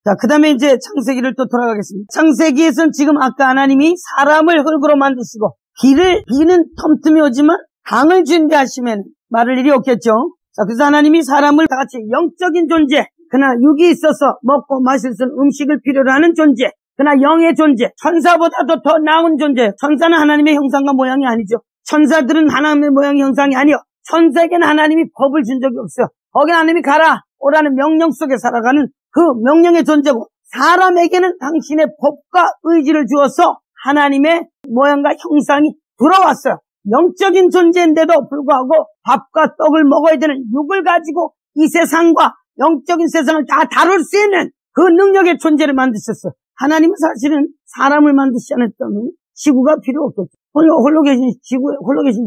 자, 그 다음에 이제 창세기를 또 돌아가겠습니다. 창세기에서는 지금 아까 하나님이 사람을 흙으로 만드시고 비는 텀틈이 오지만 강을 준비하시면 마를 일이 없겠죠. 자, 그래서 하나님이 사람을 다 같이 영적인 존재, 그러나 육이 있어서 먹고 마실 수 있는 음식을 필요로 하는 존재, 그러나 영의 존재, 천사보다도 더 나은 존재. 천사는 하나님의 형상과 모양이 아니죠. 천사들은 하나님의 모양이 형상이 아니요. 천사에게는 하나님이 법을 준 적이 없어요. 거기는 하나님이 가라 오라는 명령 속에 살아가는 그 명령의 존재고, 사람에게는 당신의 법과 의지를 주어서 하나님의 모양과 형상이 들어왔어요. 영적인 존재인데도 불구하고 밥과 떡을 먹어야 되는 육을 가지고 이 세상과 영적인 세상을 다 다룰 수 있는 그 능력의 존재를 만드셨어요. 하나님은 사실은 사람을 만드시지 않았다면 지구가 필요 없겠죠. 홀로 계신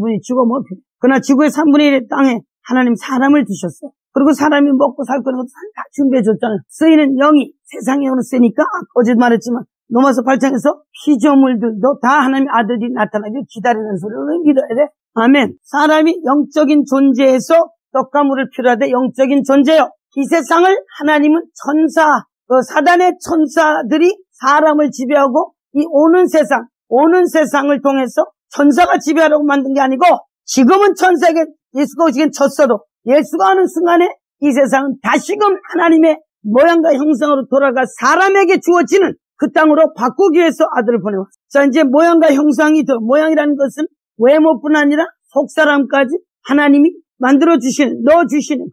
분이 지구가 뭐 필요해요. 그러나 지구의 3분의 1의 땅에 하나님 사람을 두셨어요. 그리고 사람이 먹고 살 거는 것도 다 준비해 줬잖아요. 쓰이는 영이 세상의 영으로 쓰니까 어제 말했지만 로마서 8장에서 피조물들도 다 하나님의 아들이 나타나길 기다리는 소리를 믿어야 돼. 아멘. 사람이 영적인 존재에서 떡과 물을 필요하되 영적인 존재요. 이 세상을 하나님은 사단의 천사들이 사람을 지배하고 이 오는 세상을 통해서 천사가 지배하려고 만든 게 아니고, 지금은 천사에게 예수가 오시긴 쳤어도 예수가 오는 순간에 이 세상은 다시금 하나님의 모양과 형상으로 돌아가 사람에게 주어지는 그 땅으로 바꾸기 위해서 아들을 보내왔어요. 자, 이제 모양과 형상이 모양이라는 것은 외모뿐 아니라 속사람까지 하나님이 넣어주시는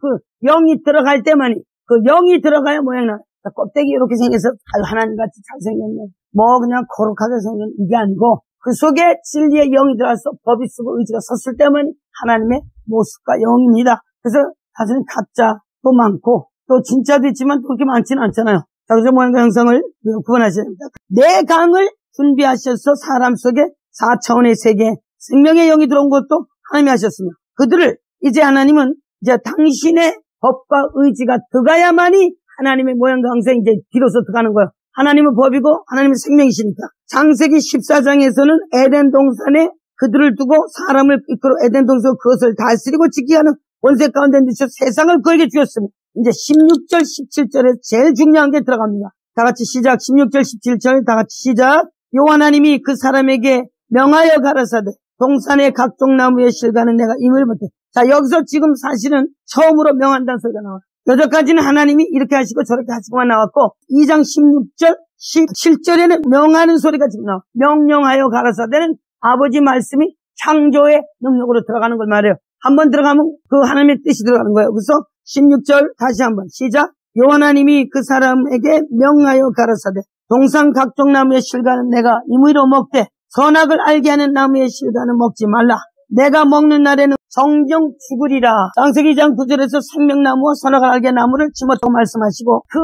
그 영이 들어갈 때만이, 그 영이 들어가야 모양이 나와요. 껍데기 이렇게 생겨서 하나님같이 잘생겼네, 뭐 그냥 거룩하게 생긴 이게 아니고, 그 속에 진리의 영이 들어가서 법이 쓰고 의지가 섰을 때만이 하나님의 모습과 영입니다. 그래서 사실은 가짜도 많고 또 진짜도 있지만 그렇게 많지는 않잖아요. 자, 그래서 모양과 형상을 구분하셔야 됩니다. 내 강을 준비하셔서 사람 속에 4차원의 세계 생명의 영이 들어온 것도 하나님이 하셨으며, 그들을 이제 하나님은 이제 당신의 법과 의지가 들어가야만이 하나님의 모양과 형상이 이제 비로소 들어가는 거예요. 하나님은 법이고 하나님은 생명이시니까. 창세기 14장에서는 에덴 동산에 그들을 두고 사람을 이끌어 에덴 동산 그것을 다스리고 지키게 하는 원세 가운데 넣으셔 세상을 그에게 주었습니다. 이제 16절 17절에 제일 중요한 게 들어갑니다. 다 같이 시작. 16절 17절 다 같이 시작. 여호와 하나님이 그 사람에게 명하여 가라사대 동산의 각종 나무에 실과는 내가 임을 못해. 자, 여기서 지금 사실은 처음으로 명한다는 소리가 나와요. 여기까지는 하나님이 이렇게 하시고 저렇게 하시고만 나왔고, 2장 16절 17절에는 명하는 소리가 지금 나와요. 명령하여 가라사대는 아버지 말씀이 창조의 능력으로 들어가는 걸 말해요. 한번 들어가면 그 하나님의 뜻이 들어가는 거예요. 그래서 16절 다시 한번 시작. 여호와 하나님이 그 사람에게 명하여 가라사대 동산 각종 나무의 실과는 내가 임의로 먹되 선악을 알게 하는 나무의 실과는 먹지 말라. 내가 먹는 날에는 정령 죽으리라. 창세기 2장 9절에서 생명나무와 선악을 알게 하는 나무를 심었다고 말씀하시고, 그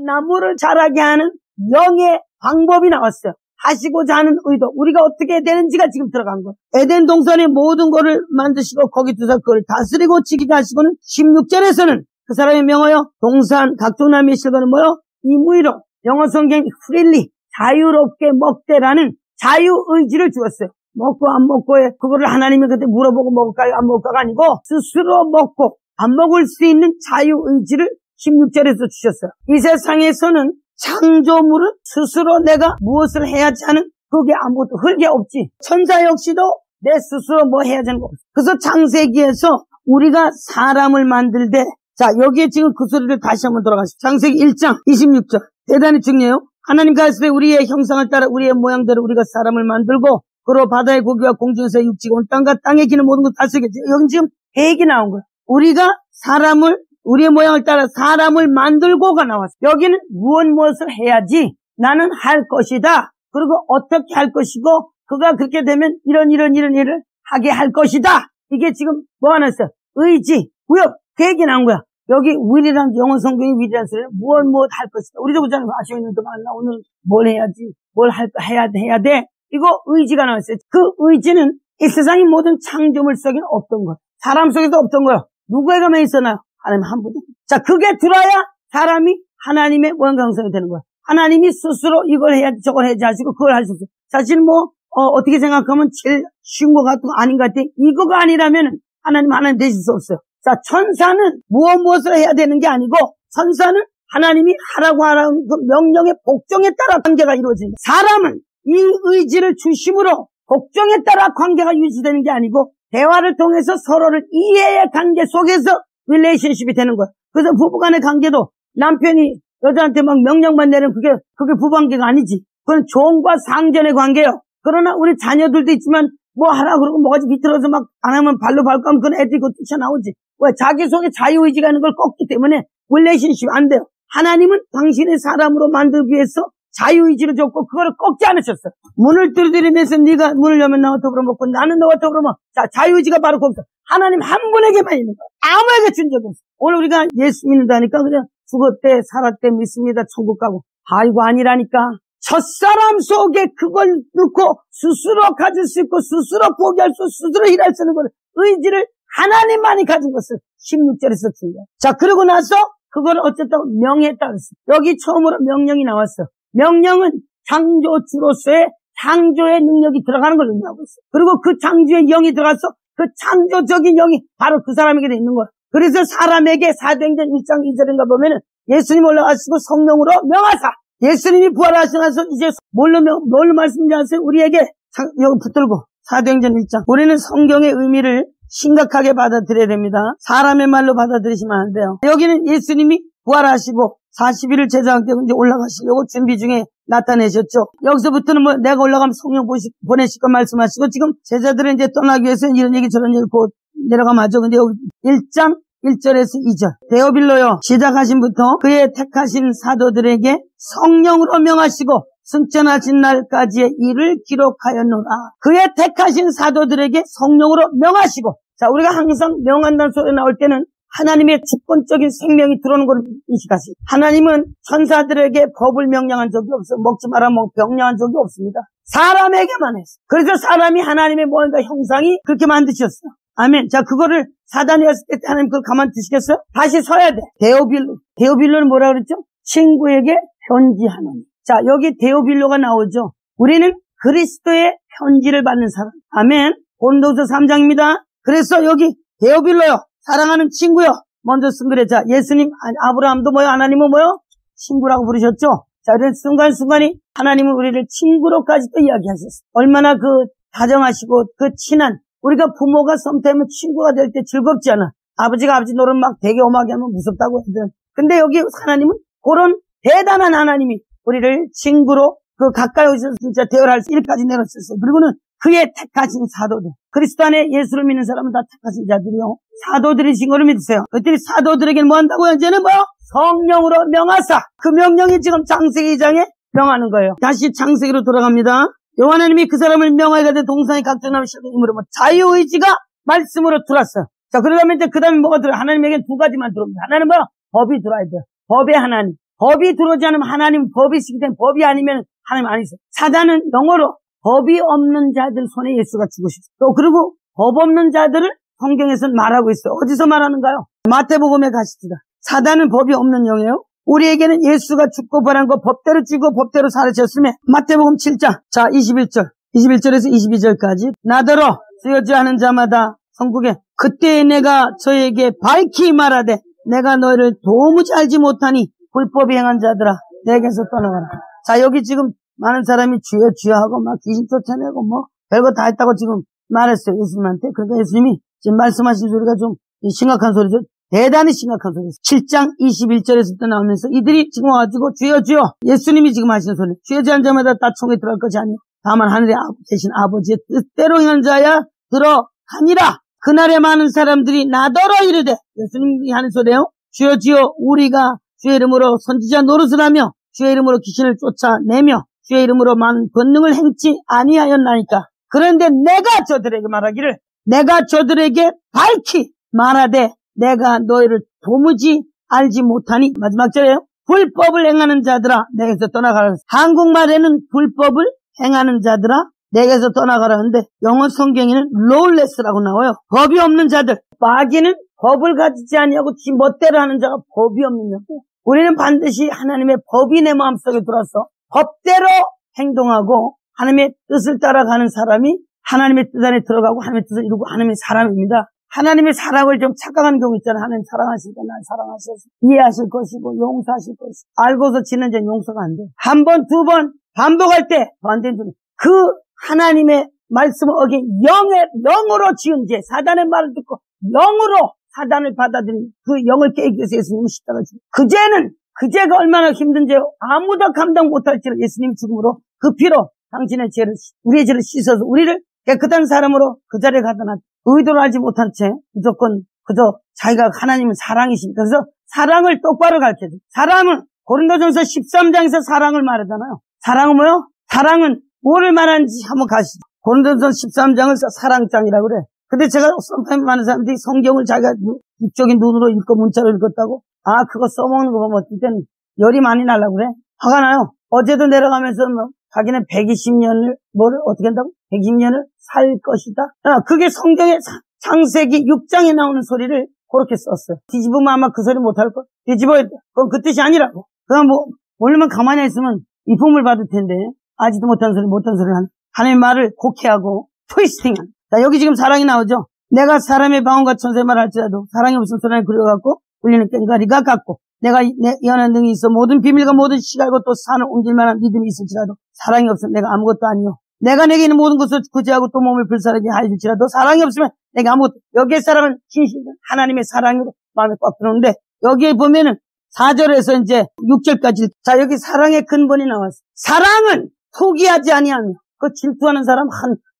나무를 자라게 하는 영의 방법이 나왔어요. 하시고자 하는 의도, 우리가 어떻게 해야 되는지가 지금 들어간 거예요. 에덴 동산의 모든 것을 만드시고 거기 두사 그걸 다스리고 지키게 하시고는 16절에서는 그 사람이 명하여 동산 각종 나무의 실과는 뭐요? 임의로, 영어 성경 freely, 자유롭게 먹되라는 자유의지를 주었어요. 먹고 안 먹고에 그거를 하나님이 그때 물어보고 먹을까요 안 먹을까가 아니고 스스로 먹고 안 먹을 수 있는 자유의지를 16절에서 주셨어요. 이 세상에서는 창조물은 스스로 내가 무엇을 해야지 하는 그게 아무것도 흙이 없지. 천사 역시도 내 스스로 뭐 해야지 하는 거 없어. 그래서 창세기에서 우리가 사람을 만들 때, 자, 여기에 지금 그 소리를 다시 한번 돌아가시죠. 창세기 1장 26절 대단히 중요해요. 하나님 가시되 우리의 형상을 따라 우리의 모양대로 우리가 사람을 만들고 그로 바다의 고기와 공중에서의 육지가 온 땅과 땅에 기는 모든 것 다스리겠지. 여기 지금 계획이 나온 거예요. 우리가 우리의 모양을 따라 사람을 만들고가 나왔어요. 여기는 무엇을 해야지 나는 할 것이다. 그리고 어떻게 할 것이고 그가 그렇게 되면 이런 일을 하게 할 것이다. 이게 지금 뭐 하나 있어요? 의지, 구역, 계획이 나온 거야. 여기 will이라는 영어 성경이 will이라는 소리는 무엇 할 것이다. 우리도 그렇잖아요. 아쉬운 동안 나 오늘 뭘 해야지, 해야 돼. 이거 의지가 나왔어요. 그 의지는 이 세상의 모든 창조물 속에는 없던 거예요. 사람 속에도 없던 거예요. 누구에게만 있었나요? 하나님 한 분이. 자, 그게 들어야 사람이 하나님의 모양과 형상이 되는 거예요. 하나님이 스스로 이걸 해야지 저걸 해야지 하시고 그걸 할 수 있어요. 사실 어떻게 생각하면 제일 쉬운 것 같고 아닌 것 같아. 이거가 아니라면 하나님 되실 수 없어요. 자, 천사는 무엇을 해야 되는 게 아니고 천사는 하나님이 하라고 하라는 그 명령의 복종에 따라 관계가 이루어진다. 사람은 이 의지를 중심으로 복종에 따라 관계가 유지되는 게 아니고 대화를 통해서 서로를 이해의 관계 속에서 릴레이션십이 되는 거야. 그래서 부부간의 관계도 남편이 여자한테 막 명령만 내는 그게 부부관계가 아니지. 그건 종과 상전의 관계예요. 그러나 우리 자녀들도 있지만 뭐 하라 그러고 뭐가지 비틀어서 막 안 하면 발로 밟고 하면 그건 애들이 곧 뛰쳐나오지. 왜? 자기 속에 자유의지가 있는 걸 꺾기 때문에 릴레이션십이 안 돼요. 하나님은 당신의 사람으로 만들기 위해서 자유의지를 줬고 그거를 꺾지 않으셨어. 문을 두드리면서 네가 문을 열면 나와 더불어 먹고 나는 너와 더불어 먹어. 자, 자유의지가 바로 거기서 하나님 한 분에게만 있는 거야. 아무에게 준 적이 없어. 오늘 우리가 예수 믿는다니까 그냥 죽었대 살았대 믿습니다 천국 가고. 아이고 아니라니까. 첫사람 속에 그걸 넣고 스스로 가질 수 있고 스스로 포기할 수 스스로 일할 수 있는 걸 의지를 하나님만이 가진 것을 16절에서 준 거야. 자 그러고 나서 그걸 어쨌다고 명했다 그랬어. 여기 처음으로 명령이 나왔어. 명령은 창조주로서의 창조의 능력이 들어가는 걸 의미하고 있어. 그리고 그 창조의 영이 들어가서 그 창조적인 영이 바로 그 사람에게 있는 거야. 그래서 사람에게 사도행전 1장 2절인가 보면은 예수님 올라가시고 성령으로 명하사 예수님이 부활하셔서 이제 뭘로 말씀하세요? 우리에게 여기 붙들고 사도행전 1장. 우리는 성경의 의미를 심각하게 받아들여야 됩니다. 사람의 말로 받아들이시면 안 돼요. 여기는 예수님이 부활하시고 40일을 제자한테 이제 올라가시려고 준비 중에 나타내셨죠. 여기서부터는 뭐 내가 올라가면 성령 보내실 거 말씀하시고 지금 제자들은 이제 떠나기 위해서 이런 얘기 저런 얘기 곧 내려가면 하죠. 근데 여기 1장 1절에서 2절. 데오빌로요. 시작하신부터 그의 택하신 사도들에게 성령으로 명하시고 승천하신 날까지의 일을 기록하였노라. 그의 택하신 사도들에게 성령으로 명하시고. 자, 우리가 항상 명한다는 소리 나올 때는 하나님의 주권적인 생명이 들어오는 걸 인식하시. 하나님은 천사들에게 법을 명령한 적이 없어. 먹지 마라, 명령한 적이 없습니다. 사람에게만 했어. 그래서 사람이 하나님의 뭔가 형상이 그렇게 만드셨어. 아멘. 자, 그거를 사단이 왔을 때 하나님 그걸 가만 두시겠어요? 다시 서야 돼. 데오빌로. 데오빌로는 뭐라 그랬죠? 친구에게 편지하는. 자, 여기 데오빌로가 나오죠. 우리는 그리스도의 편지를 받는 사람. 아멘. 고린도서 3장입니다. 그래서 여기 데오빌로요. 사랑하는 친구요. 먼저 쓴 글에 자, 예수님, 아브라함도 뭐요? 하나님은 뭐요? 친구라고 부르셨죠? 자, 이런 순간순간이 하나님은 우리를 친구로까지도 이야기하셨어요. 얼마나 그 다정하시고 그 친한 우리가 부모가 썸타임은 친구가 될 때 즐겁지 않아. 아버지가 아버지 노릇 막 되게 엄하게 하면 무섭다고 하거든. 근데 여기 하나님은 그런 대단한 하나님이 우리를 친구로 그 가까이 오셔서 진짜 대화할 일까지 내놓으셨어요. 그리고는 그의 택하신 사도들. 그리스도 안에 예수를 믿는 사람은 다 택하신 자들이요. 사도들이신 거를 믿으세요. 그들이 사도들에게는 뭐 한다고요? 이제는 뭐요? 성령으로 명하사. 그 명령이 지금 창세기 2장에 명하는 거예요. 다시 창세기로 돌아갑니다. 여호와 하나님이 그 사람을 명하게 된 동산의 각종나무 시작임으로 자유의지가 말씀으로 들어왔어요. 자, 그러려면 이제 그 다음에 뭐가 들어요? 하나님에게 두 가지만 들어옵니다. 하나는 뭐요? 법이 들어와야 돼요. 법의 하나님. 법이 들어오지 않으면 하나님 법이시기 때문에 법이 아니면 하나님 아니세요. 사단은 영어로 법이 없는 자들 손에 예수가 죽으셨어요. 또 그리고 법 없는 자들을 성경에서는 말하고 있어요. 어디서 말하는가요? 마태복음에 가십시다. 사단은 법이 없는 영이에요. 우리에게는 예수가 죽고 부활한 거 법대로 죽고 법대로 살으셨으며 마태복음 7장 자 21절에서 22절까지 나더러 쓰여져 하는 자마다 성국에 그때 내가 저에게 밝히 말하되 내가 너희를 도무지 알지 못하니 불법이 행한 자들아 내게서 떠나가라. 자 여기 지금 많은 사람이 주여 주여 하고 막 귀신 쫓아내고 뭐 별거 다 했다고 지금 말했어요 예수님한테. 그러니까 예수님이 지금 말씀하신 소리가 좀 심각한 소리죠. 대단히 심각한 소리였어요. 7장 21절에서부터 나오면서 이들이 지금 와가지고 주여 주여 예수님이 지금 하시는 소리 주여 주여 한 자마다 다 총에 들어갈 것이 아니요 다만 하늘에 계신 아버지의 뜻대로 행한 자야 들어가니라. 그날에 많은 사람들이 나더러 이르되 예수님이 하는 소리예요. 주여 주여 우리가 주의 이름으로 선지자 노릇을 하며 주의 이름으로 귀신을 쫓아내며 주의 이름으로 많은 권능을 행치 아니하였나니까. 그런데 내가 저들에게 말하기를 내가 저들에게 밝히 말하되 내가 너희를 도무지 알지 못하니. 마지막 절에요. 불법을 행하는 자들아 내게서 떠나가라. 한국말에는 불법을 행하는 자들아 내게서 떠나가라 하는데 영어 성경에는 lawless라고 나와요. 법이 없는 자들. 마귀는 법을 가지지 아니하고 지 멋대로 하는 자가 법이 없는 자고 우리는 반드시 하나님의 법이 내 마음속에 들어서 법대로 행동하고 하나님의 뜻을 따라가는 사람이 하나님의 뜻 안에 들어가고 하나님의 뜻을 이루고 하나님의 사람입니다. 하나님의 사랑을 좀 착각하는 경우 있잖아요. 하나님 사랑하시니까 날 사랑하셔서 이해하실 것이고 용서하실 것이고 알고서 지는 자는 용서가 안 돼. 한 번, 두 번 반복할 때 더 안 되는 그 하나님의 말씀을 어긴 영으로 지은 죄, 사단의 말을 듣고 영으로 사단을 받아들인 그 영을 깨기 위해서 예수님이 십자가 죽고 그 죄가 얼마나 힘든 죄요. 아무도 감당 못할 죄를 예수님 죽음으로 그 피로 당신의 죄를 우리의 죄를 씻어서 우리를 깨끗한 사람으로 그 자리에 갖다 놨다. 의도를 알지 못한 채 무조건 그저 자기가 하나님은 사랑이십니다. 그래서 사랑을 똑바로 가르쳐줘. 사랑은 고린도전서 13장에서 사랑을 말하잖아요. 사랑은 뭐요? 사랑은 뭐를 말하는지 한번 가시죠. 고린도전서 13장을 사랑장이라고 그래. 근데 제가 sometimes 많은 사람들이 성경을 자기가 육적인 눈으로 읽고 문자로 읽었다고 그거 써먹는 거 보면 어떨 때는 열이 많이 날라고 그래. 화가 나요. 어제도 내려가면서 자기는 120년을 어떻게 한다고? 120년을 살 것이다. 그게 성경의 창세기 6장에 나오는 소리를 그렇게 썼어요. 뒤집으면 아마 그 소리 못할 걸. 뒤집어야 돼. 그건 그 뜻이 아니라고. 그냥 원래만 가만히 있으면 이쁨을 받을 텐데 아지도 못한 소리를 하는 하나님의 말을 곡해하고 트위스팅한. 자, 여기 지금 사랑이 나오죠. 내가 사람의 방언과 천사의 말을 할지라도 사랑이 없으면 소란에 그려갖고 울리는 꽹과리가 같고 내가 연한 능이 있어 모든 비밀과 모든 시갈고 또 산을 옮길 만한 믿음이 있을지라도 사랑이 없으면 내가 아무것도 아니요. 내가 내게 있는 모든 것을 구제하고 또 몸을 불사르게 할지라도 사랑이 없으면 내가 아무것도. 여기에 사랑은 진실은 하나님의 사랑으로 마음에 꽉 들어오는데 여기에 보면은 4절에서 이제 6절까지 자 여기 사랑의 근본이 나왔어. 사랑은 포기하지 아니하며 그 질투하는 사람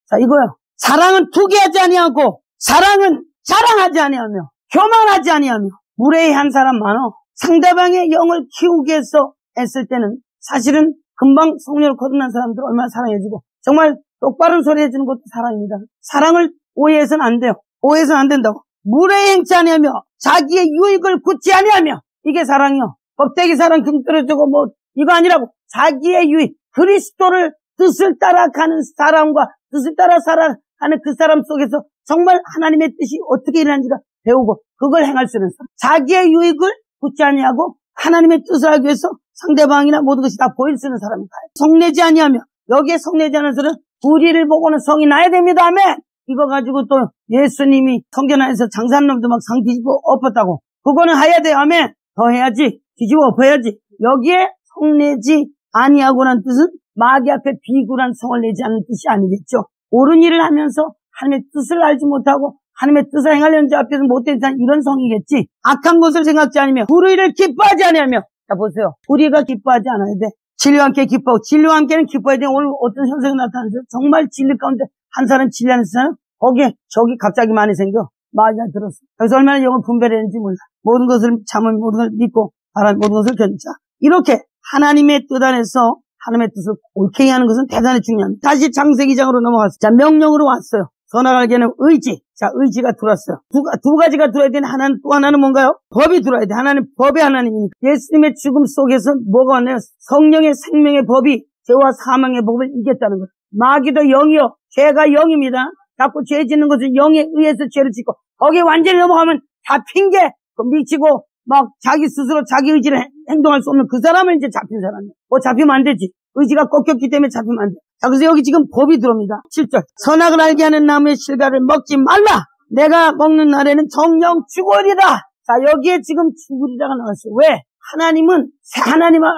자 이거요. 사랑은 투기하지 아니하고 사랑은 자랑하지 아니하며 교만하지 아니하며 무례한 사람 많어. 상대방의 영을 키우기 위해서 애쓸 때는 사실은 금방 성령을 거듭난 사람들 얼마나 사랑해주고 정말 똑바른 소리 해주는 것도 사랑입니다. 사랑을 오해해서는 안 돼요. 오해해서는 안 된다고. 무례행치 아니하며 자기의 유익을 굳지 아니하며 이게 사랑이요. 법대기 사랑 등 떨어지고 이거 아니라고. 자기의 유익 그리스도를 뜻을 따라가는 사람과 뜻을 따라 살아가는 그 사람 속에서 정말 하나님의 뜻이 어떻게 일어나는지가 배우고 그걸 행할 수 있는 사람. 자기의 유익을 굳지 아니하고 하나님의 뜻을 하기 위해서 상대방이나 모든 것이 다 보일 수 있는 사람입니다. 성내지 아니하며 여기에 성내지 않은 사람은 불의를 보고는 성이 나야 됩니다. 아멘. 이거 가지고 또 예수님이 성전안에서 장사하는 놈도 막 상 뒤집어 엎었다고. 그거는 해야 돼요. 아멘. 더 해야지. 뒤집어 엎어야지. 여기에 성내지 아니하고라는 뜻은 마귀 앞에 비굴한 성을 내지 않는 뜻이 아니겠죠. 옳은 일을 하면서 하나님의 뜻을 알지 못하고 하나님의 뜻을 행하려는 자 앞에서 못된 자 이런 성이겠지. 악한 것을 생각지 않으며 불의를 기뻐하지 아니하며. 자 보세요. 불의가 기뻐하지 않아야 돼. 진리와 함께 기뻐하고 진리와 함께는 기뻐해야 돼. 오늘 어떤 현상이 나타나는데 정말 진리 가운데 한 사람 진리 안에 사람 거기에 적이 갑자기 많이 생겨. 마귀가 들었어. 그래서 얼마나 영을 분별했는지 몰라. 모든 것을 참으면 모든 것을 믿고 바라는 모든 것을 견자. 이렇게 하나님의 뜻 안에서 하나님의 뜻을 옳게 하는 것은 대단히 중요합니다. 다시 창세기 2장으로 넘어갔어요. 자, 명령으로 왔어요. 선악알게는 의지. 자, 의지가 들어왔어요. 두 가지가 들어야 되는 하나는 또 하나는 뭔가요? 법이 들어야 돼. 하나는 법의 하나님이니까. 예수님의 죽음 속에서 뭐가 왔나요? 성령의 생명의 법이 죄와 사망의 법을 이겼다는 거예요. 마귀도 영이요. 죄가 영입니다. 자꾸 죄 짓는 것은 영에 의해서 죄를 짓고 거기에 완전히 넘어가면 다 핑계 미치고 막 자기 스스로 자기 의지를 행동할 수 없는 그 사람은 이제 잡힌 사람이에요. 잡히면 안 되지. 의지가 꺾였기 때문에 잡히면 안 돼. 자, 그래서 여기 지금 법이 들어옵니다. 7절. 선악을 알게 하는 나무의 실과를 먹지 말라. 내가 먹는 날에는 정령 죽으리라. 자, 여기에 지금 죽으리라가 나왔어요. 왜?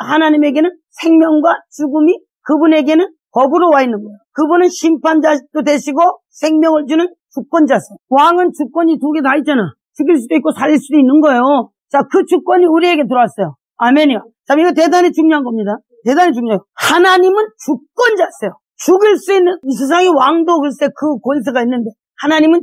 하나님에게는 생명과 죽음이 그분에게는 법으로 와 있는 거예요. 그분은 심판자도 되시고 생명을 주는 주권자세요. 왕은 주권이 두 개 다 있잖아. 죽일 수도 있고 살릴 수도 있는 거예요. 자, 그 주권이 우리에게 들어왔어요. 아멘이요. 자, 이거 대단히 중요한 겁니다. 대단히 중요해요. 하나님은 주권자세요. 죽일 수 있는, 이 세상의 왕도 글쎄 그 권세가 있는데, 하나님은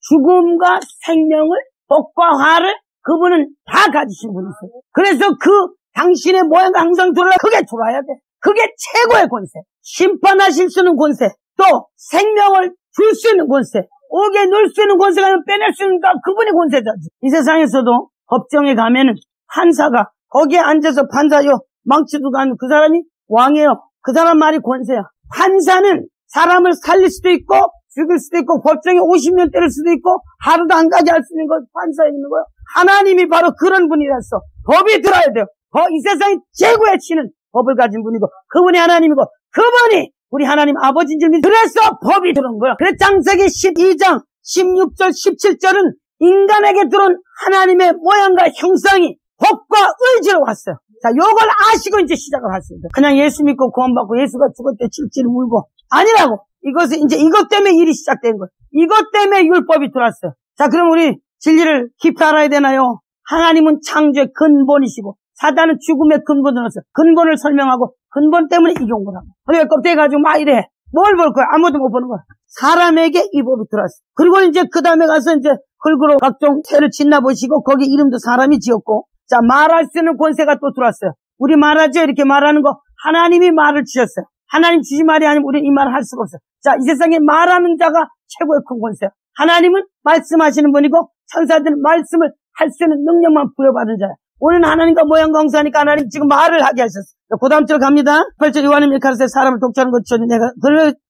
죽음과 생명을, 복과 화를 그분은 다 가지신 분이세요. 그래서 그 당신의 모양과 항상 그게 들어와야 돼. 그게 최고의 권세. 심판하실 수 있는 권세. 또 생명을 줄 수 있는 권세. 옥에 넣을 수 있는 권세가 아니면 빼낼 수 있는 그분의 권세자지. 이 세상에서도 법정에 가면은 판사가 거기에 앉아서 판사요 망치도 가는 그 사람이 왕이에요. 그 사람 말이 권세야. 판사는 사람을 살릴 수도 있고 죽일 수도 있고 법정에 50년 때릴 수도 있고 하루도 안 가게 할 수 있는 거 판사에 있는 거예요. 하나님이 바로 그런 분이라서 법이 들어야 돼요. 이 세상의 최고의 치는 법을 가진 분이고 그분이 하나님이고 그분이 우리 하나님 아버지인 줄 믿어. 그래서 법이 들어온 거예요. 그래서 창세기 12장 16절, 17절은 인간에게 들어온 하나님의 모양과 형상이 법과 의지로 왔어요. 자, 요걸 아시고 이제 시작을 하십니다. 그냥 예수 믿고 구원받고 예수가 죽을 때 칠칠 울고 아니라고. 이것은 이제 이것 때문에 일이 시작된 거예요. 이것 때문에 율법이 들어왔어요. 자, 그럼 우리 진리를 깊이 알아야 되나요? 하나님은 창조의 근본이시고 사단은 죽음의 근본으로서 근본을 설명하고 근본 때문에 이게 온 거라고. 우리가 껍데기 가지고 막 이래. 뭘 볼 거야? 아무도 못 보는 거야. 사람에게 이 법이 들어왔어요. 그리고 이제 그 다음에 가서 이제 흙으로 각종 새를 짓나 보시고 거기 이름도 사람이 지었고 자, 말할 수 있는 권세가 또 들어왔어요. 우리 말하죠? 이렇게 말하는 거 하나님이 말을 주셨어요. 하나님 주신 말이 아니면 우리는 이 말을 할 수가 없어요. 자, 이 세상에 말하는 자가 최고의 큰 권세예요. 하나님은 말씀하시는 분이고 천사들은 말씀을 할 수 있는 능력만 부여받은 자예요. 우리는 하나님과 모양과 형상하니까 하나님 지금 말을 하게 하셨어요. 그 다음 절 갑니다. 8절 요한의 가르쳐 사람을 독촉하는 것처럼 내가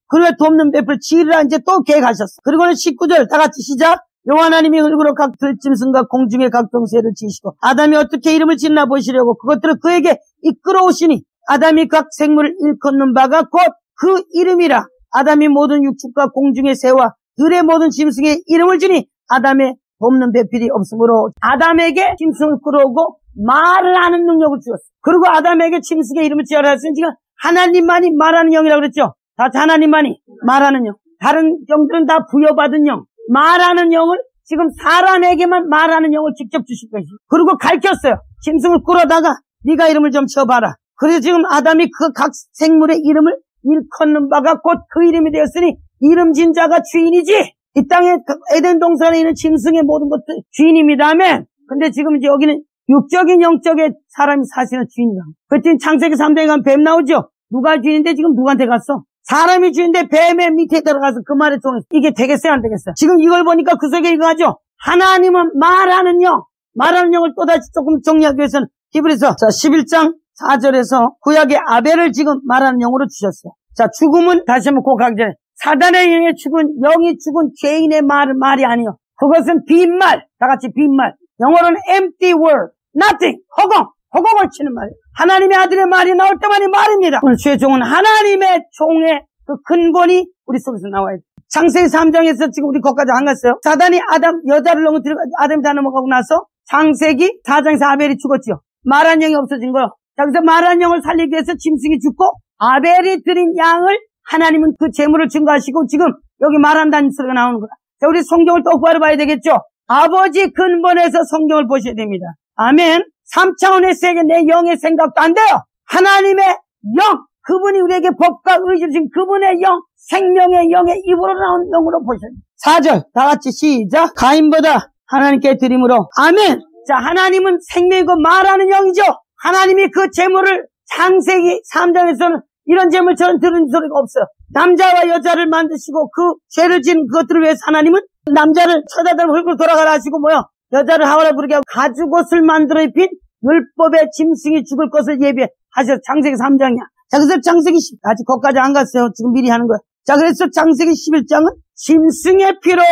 그를 돕는 베풀 지혜라 이제 또 계획하셨어. 그리고는 19절 다 같이 시작. 여호와 하나님이 흙으로 각 들짐승과 공중의 각종 새를 지으시고 아담이 어떻게 이름을 짓나 보시려고 그것들을 그에게 이끌어 오시니 아담이 각 생물을 일컫는 바가 곧 그 이름이라. 아담이 모든 육축과 공중의 새와 들의 모든 짐승의 이름을 지니 아담의 돕는 배필이 없으므로 아담에게 짐승을 끌어오고 말을 하는 능력을 주었어. 그리고 아담에게 짐승의 이름을 지어라 했으니 지금 하나님만이 말하는 영이라고 그랬죠. 다 하나님만이 말하는 영. 다른 영들은 다 부여받은 영. 말하는 영을 지금 사람에게만 말하는 영을 직접 주실 것이죠. 그리고 가르쳤어요. 짐승을 끌어다가 네가 이름을 좀 지어봐라. 그래서 지금 아담이 그 각 생물의 이름을 일컫는 바가 곧 그 이름이 되었으니 이름 진 자가 주인이지. 이 땅에 에덴 동산에 있는 짐승의 모든 것들 주인입니다. 아멘. 근데 지금 이제 여기는 육적인 영적인 사람이 사실은 주인이다. 그때 창세기 3장에 가면 뱀 나오죠. 누가 주인인데 지금 누구한테 갔어? 사람이 주인데 뱀의 밑에 들어가서 그 말에 통해서 이게 되겠어요? 안 되겠어요? 지금 이걸 보니까 그 속에 이거 하죠. 하나님은 말하는 영. 말하는 영을 또다시 조금 정리하기 위해서는 히브리서 11장 4절에서 구약의 아벨을 지금 말하는 영으로 주셨어요. 자, 죽음은 다시 한번 고백하기 전에 사단에 의해 죽은 영이 죽은 죄인의 말이 아니요. 그것은 빈말. 다 같이 빈말. 영어로는 empty word. nothing. 허공을 치는 말이에요. 하나님의 아들의 말이 나올 때만이 말입니다. 오늘 주의 종은 하나님의 종의 그 근본이 우리 속에서 나와야 돼요. 창세기 3장에서 지금 우리 거기까지 안 갔어요. 사단이 여자를 너무 아담이 다 넘어가고 나서 창세기 4장에서 아벨이 죽었지요. 말한 영이 없어진 거예요. 자, 그래서 말한 영을 살리기 위해서 짐승이 죽고 아벨이 드린 양을 하나님은 그 재물을 증거하시고 지금 여기 말한다는 소리가 나오는 거야. 자, 우리 성경을 똑바로 봐야 되겠죠? 아버지 근본에서 성경을 보셔야 됩니다. 아멘. 3차원의 세계 내 영의 생각도 안 돼요. 하나님의 영, 그분이 우리에게 법과 의지를 주신 그분의 영, 생명의 영의 입으로 나온 영으로 보셔야 돼요. 4절 다 같이 시작. 가인보다 하나님께 드림으로 아멘. 자, 하나님은 생명이고 말하는 영이죠. 하나님이 그 재물을 창세기 3장에서는 이런 재물처럼 들은 소리가 없어요. 남자와 여자를 만드시고 그 죄를 지은 그것들을 위해서 하나님은 남자를 쳐다보면 흙으로 돌아가라 하시고 여자를 하와라 부르게 하고 가죽옷을 만들어 입힌 율법의 짐승이 죽을 것을 예비하셔서 창세기 3장이야. 자, 그래서 창세기 10, 아직 거기까지 안 갔어요. 지금 미리 하는 거야. 자, 그래서 창세기 11장은 짐승의 피로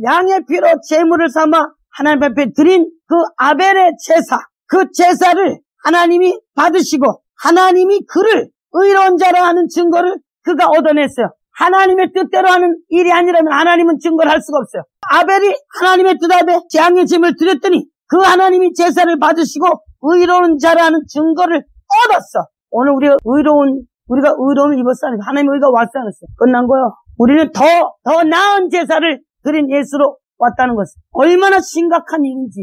양의 피로 제물을 삼아 하나님 앞에 드린 그 아벨의 제사, 그 제사를 하나님이 받으시고 하나님이 그를 의로운 자라 하는 증거를 그가 얻어냈어요. 하나님의 뜻대로 하는 일이 아니라면 하나님은 증거를 할 수가 없어요. 아벨이 하나님의 뜻 앞에 양의 짐을 드렸더니 그 하나님이 제사를 받으시고 의로운 자라는 증거를 얻었어. 오늘 우리가 의로움을 입었어. 하나님의 의가 왔어. 안 왔어? 끝난 거예요. 우리는 더 나은 제사를 드린 예수로 왔다는 것은 얼마나 심각한 일인지.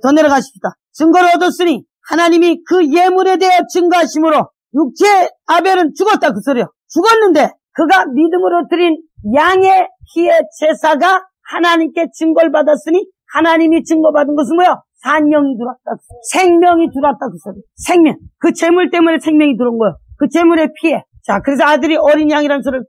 더 내려가십시다. 증거를 얻었으니 하나님이 그 예물에 대해 증거하심으로 육체 아벨은 죽었다 그 소리요. 죽었는데 그가 믿음으로 드린 양의 피의 제사가 하나님께 증거를 받았으니 하나님이 증거받은 것은 뭐야? 산영이 들어왔다. 생명이 들어왔다 그 소리. 생명. 그 재물 때문에 생명이 들어온 거예요. 그 재물의 피해. 자, 그래서 아들이 어린 양이라는 소리를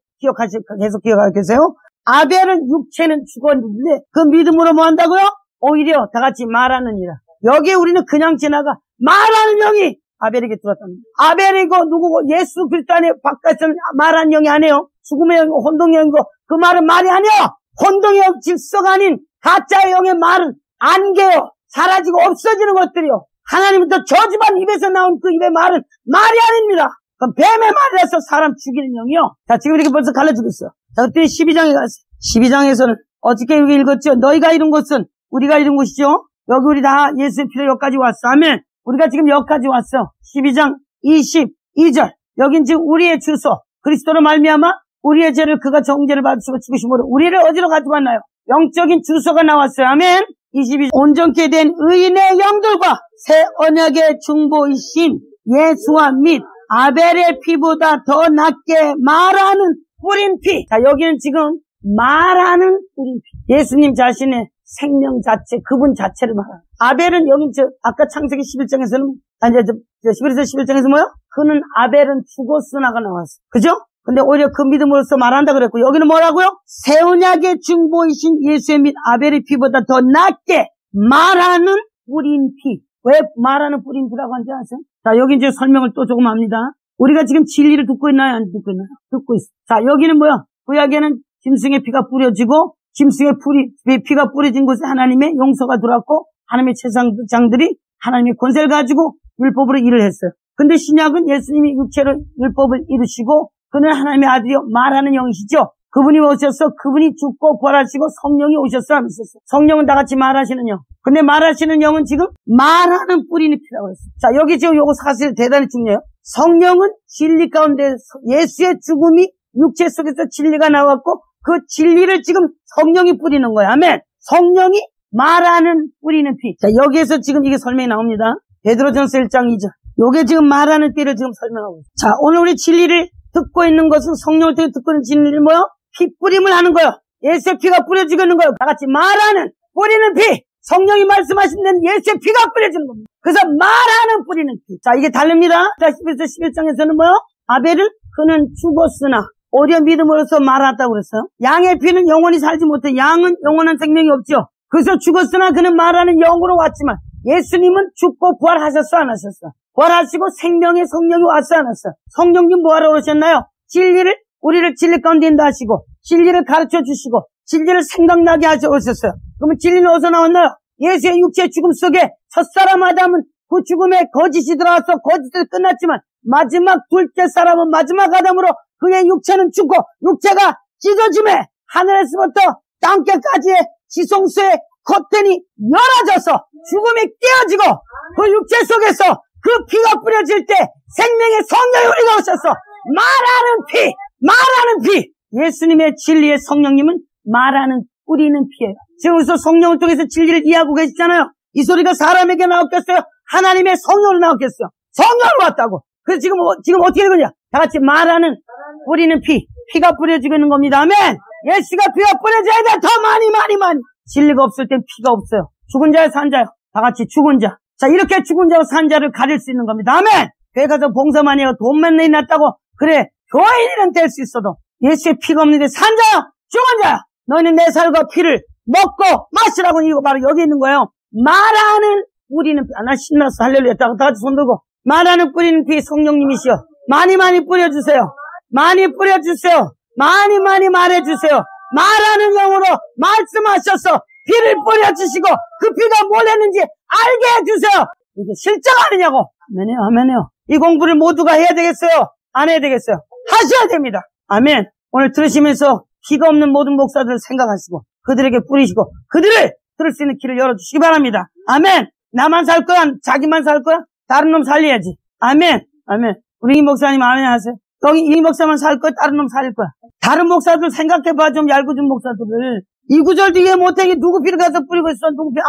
계속 기억하고 계세요. 아벨은 육체는 죽었는데 그 믿음으로 뭐 한다고요? 오히려 다 같이 말하는 이라. 여기에 우리는 그냥 지나가 말하는 영이 아벨에게 들어왔답니다. 아벨이고 누구고 예수 그리스도 안에 바깥에서는 말하는 영이 아니에요. 죽음의 영이고 혼동의 영이고 그 말은 말이 아니에요. 혼동의 영 질서가 아닌 가짜의 영의 말은 안개요. 사라지고 없어지는 것들이요. 하나님부터 저주받은 입에서 나온 그 입의 말은 말이 아닙니다. 그럼 뱀의 말이라서 사람 죽이는 영이요. 자, 지금 이렇게 벌써 갈라지고 있어요. 자, 그때 12장에 갔어요. 12장에서는 어저께 여기 읽었죠? 너희가 이룬 것은 우리가 이룬 것이죠? 여기 우리 다 예수의 피로 여기까지 왔어. 아멘. 우리가 지금 여기까지 왔어. 12장 22절. 여긴 지금 우리의 주소. 그리스도로 말미암아 우리의 죄를 그가 정죄를 받으시고 죽으심으로 우리를 어디로 가지고 왔나요? 영적인 주소가 나왔어요. 아멘. 22절. 온전케 된 의인의 영들과 새 언약의 중보이신 예수와 및 아벨의 피보다 더 낫게 말하는 뿌린 피. 자, 여기는 지금 말하는 뿌린 피. 예수님 자신의 생명 자체, 그분 자체를 말하는. 아벨은 여기 아까 창세기 11장에서는, 11장 11장에서 뭐요? 그는 아벨은 죽었으나가 나왔어. 그죠? 근데 오히려 그 믿음으로써 말한다 그랬고, 여기는 뭐라고요? 새 언약의 중보이신 예수의 및 아벨의 피보다 더 낫게 말하는 뿌린 피. 왜 말하는 뿌린 피라고 하는지 아세요? 자, 여기 이제 설명을 또 조금 합니다. 우리가 지금 진리를 듣고 있나요? 안 듣고 있나요? 듣고 있어. 자, 여기는 뭐야? 구약에는 짐승의 피가 뿌려지고, 짐승의 피가 뿌려진 곳에 하나님의 용서가 들어왔고, 하나님의 제사장들이 하나님의 권세를 가지고 율법으로 일을 했어요. 근데 신약은 예수님이 육체로 율법을 이루시고, 그는 하나님의 아들이요 말하는 영이시죠. 그분이 오셔서 그분이 죽고 부활하시고 성령이 오셔서 하셨어요. 성령은 다 같이 말하시는 영. 근데 말하시는 영은 지금 말하는 뿌리는 피라고 했어요. 자, 여기 지금 요거 사실 대단히 중요해요. 성령은 진리 가운데 예수의 죽음이 육체 속에서 진리가 나왔고 그 진리를 지금 성령이 뿌리는 거예요. 아멘. 성령이 말하는 뿌리는 피. 자, 여기에서 지금 이게 설명이 나옵니다. 베드로전서 1장 2절. 요게 지금 말하는 피를 지금 설명하고 있어요. 자, 오늘 우리 진리를 듣고 있는 것은 성령을 통해 듣고 있는 진리를 뭐요? 피 뿌림을 하는 거예요. 예수의 피가 뿌려지고 있는 거예요. 다 같이 말하는 뿌리는 피. 성령이 말씀하신 데는 예수의 피가 뿌려지는 겁니다. 그래서 말하는 뿌리는 피. 자, 이게 다릅니다. 자, 11장에서는 뭐요? 아벨은 그는 죽었으나 오히려 믿음으로써 말았다고 그랬어요. 양의 피는 영원히 살지 못해. 양은 영원한 생명이 없죠. 그래서 죽었으나 그는 말하는 영으로 왔지만 예수님은 죽고 부활하셨어 안 하셨어? 부활하시고 생명의 성령이 왔어 안 왔어? 성령님 뭐하러 오셨나요? 진리를 우리를 진리 가운데 인도하시고 진리를 가르쳐 주시고 진리를 생각나게 하셔 오셨어요. 그러면 진리는 어디서 나왔나요? 예수의 육체의 죽음 속에 첫사람 아담은 그 죽음에 거짓이 들어와서 거짓을 끝났지만 마지막 둘째 사람은 마지막 아담으로 그의 육체는 죽고 육체가 찢어짐에 하늘에서부터 땅끝까지의 지성소의 커튼이 열어져서 죽음이 깨어지고 그 육체 속에서 그 피가 뿌려질 때 생명의 성령이 우리가 오셔서 말하는 피. 예수님의 진리의 성령님은 말하는 뿌리는 피예요. 지금 그래서 성령을 통해서 진리를 이해하고 계시잖아요. 이 소리가 사람에게 나왔겠어요? 하나님의 성령으로 나왔겠어요? 성령으로 왔다고. 그래서 지금 어떻게 되느냐? 다 같이 말하는 뿌리는 피. 피가 뿌려지고 있는 겁니다. 아멘. 예수가 피가 뿌려져야 돼. 더 많이. 진리가 없을 땐 피가 없어요. 죽은 자야 산 자요. 다 같이 죽은 자. 자, 이렇게 죽은 자와 산 자를 가릴 수 있는 겁니다. 아멘. 교회 가서 봉사만 해요. 돈만 내놨다고. 그래. 교인은 될 수 있어도 예수의 피가 없는데 산 자야. 죽은 자야. 너희는 내 살과 피를 먹고 마시라고. 이거 바로 여기 있는 거예요. 말하는 뿌리는 피. 나 신났어. 할렐루야. 다 같이 손 들고. 말하는 뿌리는 피 성령님이시여. 많이 뿌려주세요. 많이 뿌려주세요. 많이 말해주세요. 말하는 영으로 말씀하셔서 피를 뿌려주시고 그 피가 뭘 했는지 알게 해주세요. 이게 실적 아니냐고. 아멘이요. 이 공부를 모두가 해야 되겠어요? 안 해야 되겠어요? 하셔야 됩니다. 아멘. 오늘 들으시면서 피가 없는 모든 목사들을 생각하시고 그들에게 뿌리시고 그들을 들을 수 있는 길을 열어주시기 바랍니다. 아멘. 나만 살 거야? 자기만 살 거야? 다른 놈 살려야지. 아멘. 우리 이 목사님 아멘 하세요. 여기 이 목사만 살 거야? 다른 놈 살릴 거야? 다른 목사들 생각해봐. 좀 얄궂은 목사들을. 이 구절도 이해 못해. 누구 피를 가서 뿌리고 있어? 누구 피?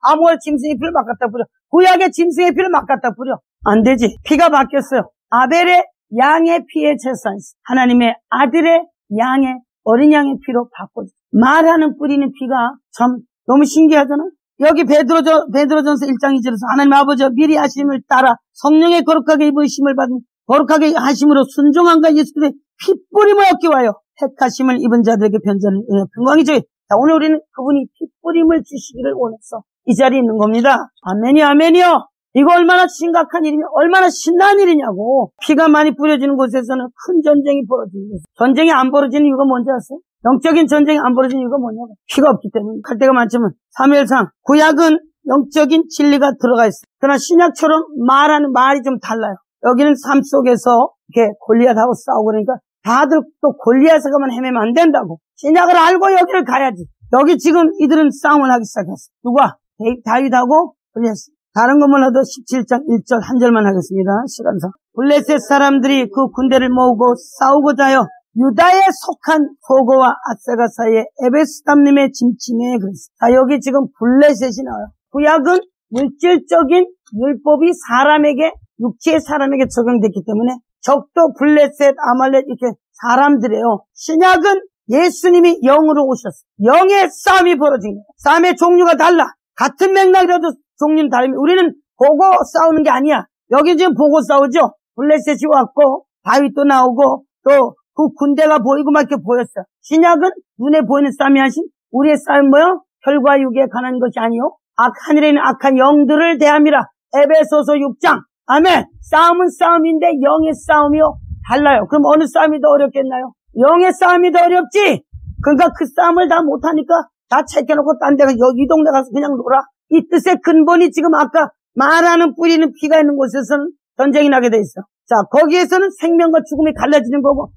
아무의 짐승의 피를 막 갖다 뿌려. 구약의 짐승의 피를 막 갖다 뿌려. 안 되지. 피가 바뀌었어요. 아벨의 양의 피의 제사였어. 하나님의 아들의 양의 어린 양의 피로 바꿔줘. 말하는 뿌리는 피가 참 너무 신기하잖아. 여기 베드로전서 1장 2절에서 하나님 아버지와 미리 하심을 따라 성령의 거룩하게 입으심을 받은 거룩하게 하심으로 순종함과 예수의 핏뿌림을 얻기 위하여 택하심을 입은 자들에게 변전을 평강이죠. 자, 오늘 우리는 그분이 핏뿌림을 주시기를 원해서 이 자리에 있는 겁니다. 아멘이요. 이거 얼마나 심각한 일이냐, 얼마나 신나는 일이냐고. 피가 많이 뿌려지는 곳에서는 큰 전쟁이 벌어지는 거죠. 전쟁이 안 벌어지는 이유가 뭔지 아세요? 영적인 전쟁이 안 벌어지는 이유가 뭐냐고. 피가 없기 때문에. 갈 데가 많지만 사무엘상 구약은 영적인 진리가 들어가 있어요. 그러나 신약처럼 말하는 말이 좀 달라요. 여기는 삶 속에서 이렇게 골리앗하고 싸우고 그러니까 다들 또 골리앗하고만 헤매면 안 된다고. 신약을 알고 여기를 가야지. 여기 지금 이들은 싸움을 하기 시작했어. 누가? 다윗하고 블레셋. 다른 거 몰라도 17장 1절 한 절만 하겠습니다. 시간상. 블레셋 사람들이 그 군대를 모으고 싸우고자 하여 유다에 속한 소고와 아세가 사이에 에베스담림의 짐침에 그랬어. 자, 여기 지금 블레셋이 나와요. 구약은 물질적인 율법이 사람에게, 육체의 사람에게 적용됐기 때문에 적도 블레셋, 아말렉 이렇게 사람들이에요. 신약은 예수님이 영으로 오셨어요. 영의 싸움이 벌어진 거예요. 싸움의 종류가 달라. 같은 맥락이라도 종류는 다릅니다. 우리는 보고 싸우는 게 아니야. 여기 지금 보고 싸우죠. 블레셋이 왔고 다윗도 나오고 또 그 군대가 보이고 막 이렇게 보였어요. 신약은 눈에 보이는 싸움이 하신 우리의 싸움은 뭐요? 혈과 육에 관한 것이 아니요 하늘에 있는 악한 영들을 대함이라. 에베소서 6장. 아멘. 싸움은 싸움인데 영의 싸움이요 달라요. 그럼 어느 싸움이 더 어렵겠나요? 영의 싸움이 더 어렵지. 그러니까 그 싸움을 다 못하니까 다 챙겨놓고 딴 데 가서 여기 동네 가서 그냥 놀아. 이 뜻의 근본이 지금 아까 말하는 뿌리는 피가 있는 곳에서는 전쟁이 나게 돼 있어. 자, 거기에서는 생명과 죽음이 갈라지는 거고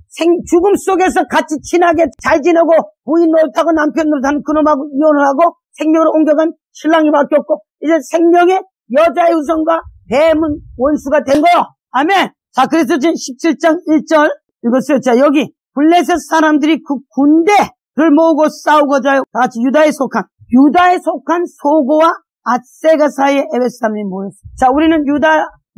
죽음 속에서 같이 친하게 잘 지내고 부인 노릇하고 남편 노릇하는 그놈하고 이혼을 하고 생명으로 옮겨간 신랑이 바뀌었고 이제 생명의 여자의 우선과 뱀은 원수가 된 거요. 아멘. 자, 그래서 지금 17장 1절 읽었어요. 자, 여기 블레셋 사람들이 그 군대를 모으고 싸우고자 하여 같이 유다에 속한 소고와 아세가 사이에 에베스담이 모였어요. 자, 우리는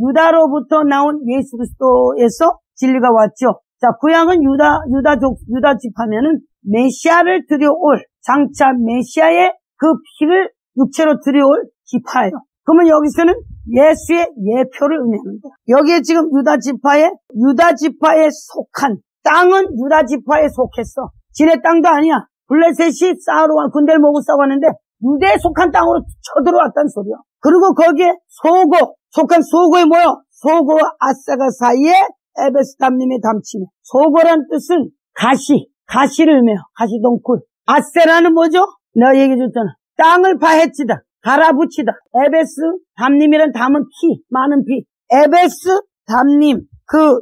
유다로부터 나온 예수 그리스도에서 진리가 왔죠. 자, 구약은 유다 집하면은 메시아를 들여올, 장차 메시아의 그 피를 육체로 들여올 지파예요. 그러면 여기서는 예수의 예표를 의미하는 거예요. 여기에 지금 유다 지파에 속한 땅은 유다 지파에 속했어. 지네 땅도 아니야. 블레셋이 군대를 모으고 싸웠는데 유대에 속한 땅으로 쳐들어왔다는 소리야. 그리고 거기에 속한 소고에 뭐요? 소고와 아사가 사이에 에베스담림의 담침에. 소고란 뜻은 가시를 의미해요. 가시덩굴. 아세라는 뭐죠? 내가 얘기해줬잖아. 땅을 파헤치다, 갈아붙이다. 에베스담림이란 담은 피, 많은 피. 에베스담림,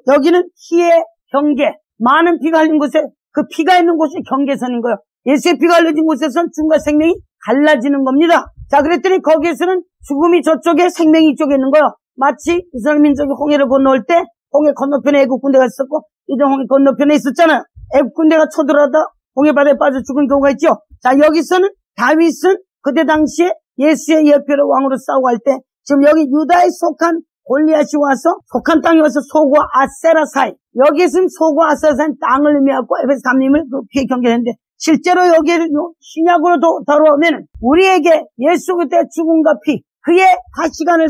여기는 피의 경계. 많은 피가 흘린 곳에, 그 피가 있는 곳이 경계선인 거예요. 예수의 피가 흘려진 곳에서는 죽음과 생명이 갈라지는 겁니다. 자, 그랬더니 거기에서는 죽음이 저쪽에 생명이 이쪽에 있는 거예요. 마치 이스라엘 민족이 홍해를 건너올 때 홍해 건너편에 애국 군대가 있었고 이전 홍해 건너편에 있었잖아요. 애국 군대가 쳐들어가다 홍해 바다에 빠져 죽은 경우가 있죠. 자, 여기서는 다윗은 그때 당시에 예수의 예표로 왕으로 싸우고 할 때 지금 여기 유다에 속한 골리앗이 와서 속한 땅에 와서 소고와 아세라 사이, 여기서는 소고와 아세라 사이 땅을 의미하고 에베스담림을 피해 경계했는데 실제로 여기를 신약으로 돌아오면 우리에게 예수 그때 죽음과 피, 그의 가시관을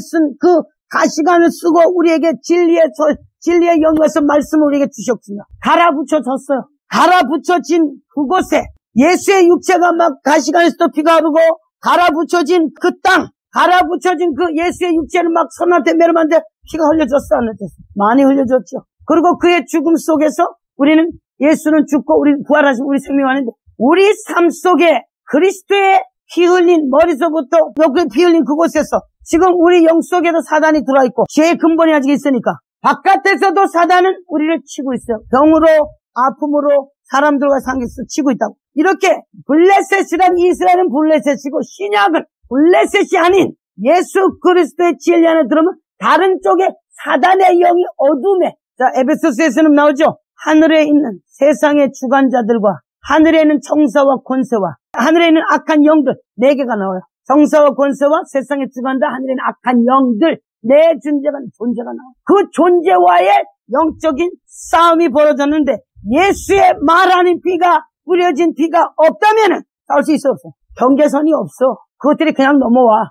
쓰고 우리에게 진리의 영에서 말씀을 우리에게 주셨습니다. 갈아붙여졌어요. 갈아붙여진 그곳에 예수의 육체가 막 가시관에서도 피가 흐르고 갈아붙여진 그 땅, 갈아붙여진 그 예수의 육체를 막 선한테 매름한데 피가 흘려졌어, 안 흘려졌어? 많이 흘려졌죠. 그리고 그의 죽음 속에서 우리는 예수는 죽고 우리는 부활하신 우리 생명이 왔는데 우리 삶 속에 그리스도의 피 흘린 머리서부터 피 흘린 그곳에서 지금 우리 영 속에도 사단이 들어와 있고 죄의 근본이 아직 있으니까 바깥에서도 사단은 우리를 치고 있어요. 병으로, 아픔으로, 사람들과 상계에서 치고 있다고. 이렇게 블레셋이란 이스라엘은 블레셋이고 신약은 블레셋이 아닌 예수 그리스도의 진리 안에 들어오면 다른 쪽에 사단의 영이 어둠에, 자, 에베소서에서는 나오죠. 하늘에 있는 세상의 주관자들과 하늘에 있는 청사와 권세와 하늘에 있는 악한 영들 4개가 나와요. 정사와 권세와 세상의 주관자, 하늘에 있는 악한 영들, 내 존재가 나와요. 그 존재와의 영적인 싸움이 벌어졌는데 예수의 말하는 피가 뿌려진 피가 없다면은 싸울 수 있어 없어? 경계선이 없어. 그것들이 그냥 넘어와.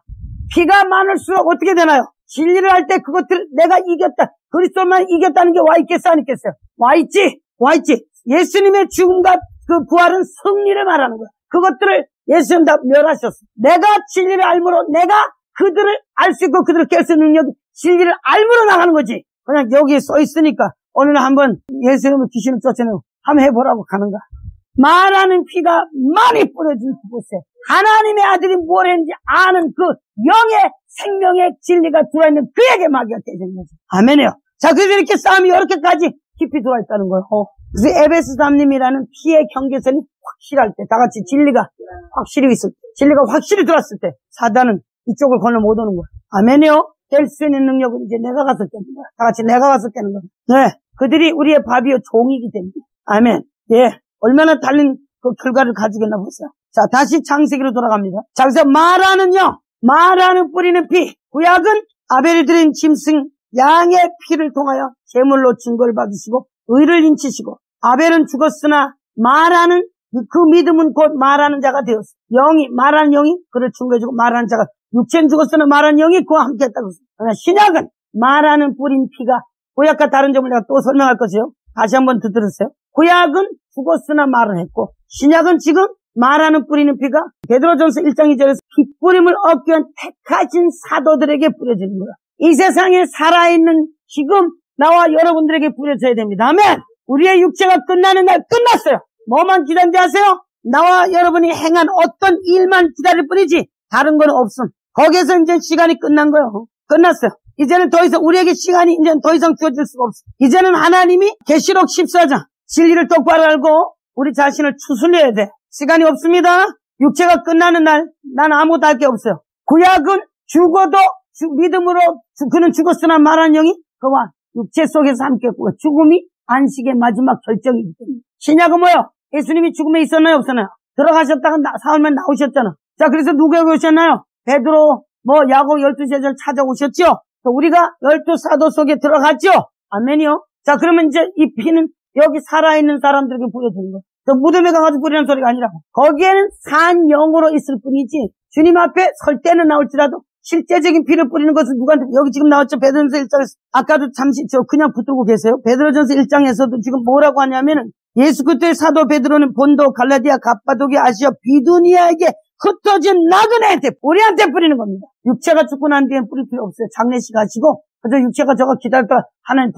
피가 많을수록 어떻게 되나요? 진리를 할 때 그것들을 내가 이겼다, 그리스도만 이겼다는 게 와 있겠어 안 있겠어요? 와 있지. 예수님의 죽음과 그 부활은 승리를 말하는 거야. 그것들을 예수님 다 멸하셨어. 내가 진리를 알므로 내가 그들을 알 수 있고 그들을 깰 수 있는 능력이 진리를 알므로 나가는 거지. 그냥 여기에 써 있으니까 어느 날 한번 예수님을 귀신을 쫓아내고 한번 해보라고 가는 거야. 말하는 피가 많이 뿌려진 그곳에 하나님의 아들이 뭘 했는지 아는 그 영의 생명의 진리가 들어있는 그에게 마귀가 깨지는 거지. 아멘이요. 자, 그래서 이렇게 싸움이 이렇게까지 깊이 들어와 있다는 거예요. 그래서 에베스담림이라는 피의 경계선이 확실할 때, 다 같이 진리가 확실히 있을 때, 진리가 확실히 들어왔을 때 사단은 이쪽을 건너 못 오는 거야. 아멘이요? 될 수 있는 능력은 이제 내가 가서 깨는 거야. 다 같이 내가 가서 깨는 거야. 네, 그들이 우리의 밥이요 종이기 때문에. 아멘. 예, 얼마나 달린 그 결과를 가지겠나 보세요. 자, 다시 창세기로 돌아갑니다. 자, 그래서 말하는요, 말하는 뿌리는 피. 구약은 아벨이 드린 짐승 양의 피를 통하여 제물로 증거를 받으시고 의를 인치시고, 아벨은 죽었으나 말하는 그 믿음은 곧 말하는 자가 되었어. 말하는 영이 그를 증거해주고, 말하는 자가, 육체는 죽었으나 말하는 영이 그와 함께 했다고 했어요. 그러나 신약은 말하는 뿌린 피가, 구약과 다른 점을 내가 또 설명할 것이요. 다시 한번 들으세요. 구약은 죽었으나 말을 했고, 신약은 지금 말하는 뿌리는 피가 베드로전서 1장 2절에서 핏뿌림을 얻기 위한 택하신 사도들에게 뿌려지는 거야. 이 세상에 살아있는 지금 나와 여러분들에게 뿌려져야 됩니다. 아멘. 우리의 육체가 끝나는 날 끝났어요. 뭐만 기다린지 아세요? 나와 여러분이 행한 어떤 일만 기다릴 뿐이지 다른 건 없음. 거기에서 이제 시간이 끝난 거예요. 끝났어요. 이제는 더 이상 우리에게 시간이 이제 더 이상 주어질 수가 없어요. 이제는 하나님이 계시록 14장 진리를 똑바로 알고 우리 자신을 추스려야 돼. 시간이 없습니다. 육체가 끝나는 날 난 아무것도 할 게 없어요. 구약은 죽어도 믿음으로 그는 죽었으나 말하는 영이 그와 육체 속에서 함께 했고, 죽음이 안식의 마지막 결정이기 때문에. 신약은 뭐요? 예수님이 죽음에 있었나요? 없었나요? 들어가셨다가 사흘만 나오셨잖아. 자, 그래서 누구에게 오셨나요? 베드로, 야곱 12제자를 찾아오셨죠? 우리가 12사도 속에 들어갔죠? 아멘이요. 자, 그러면 이제 이 피는 여기 살아있는 사람들에게 뿌려지는 거예요. 무덤에 가가지고 뿌리는 소리가 아니라고. 거기에는 산 영으로 있을 뿐이지 주님 앞에 설 때는 나올지라도 실제적인 피를 뿌리는 것은 누구한테, 여기 지금 나왔죠? 베드로전서 1장에서. 아까도 잠시 그냥 붙들고 계세요. 베드로전서 1장에서도 지금 뭐라고 하냐면은, 예수 그리스도의 사도 베드로는 본도, 갈라디아, 갑바도기아, 아시아, 비두니아에게 흩어진 나그네한테, 우리한테 뿌리는 겁니다. 육체가 죽고 난 뒤엔 뿌릴 필요 없어요. 장례식 하시고 그저 육체가 저거 기다렸다가 하나님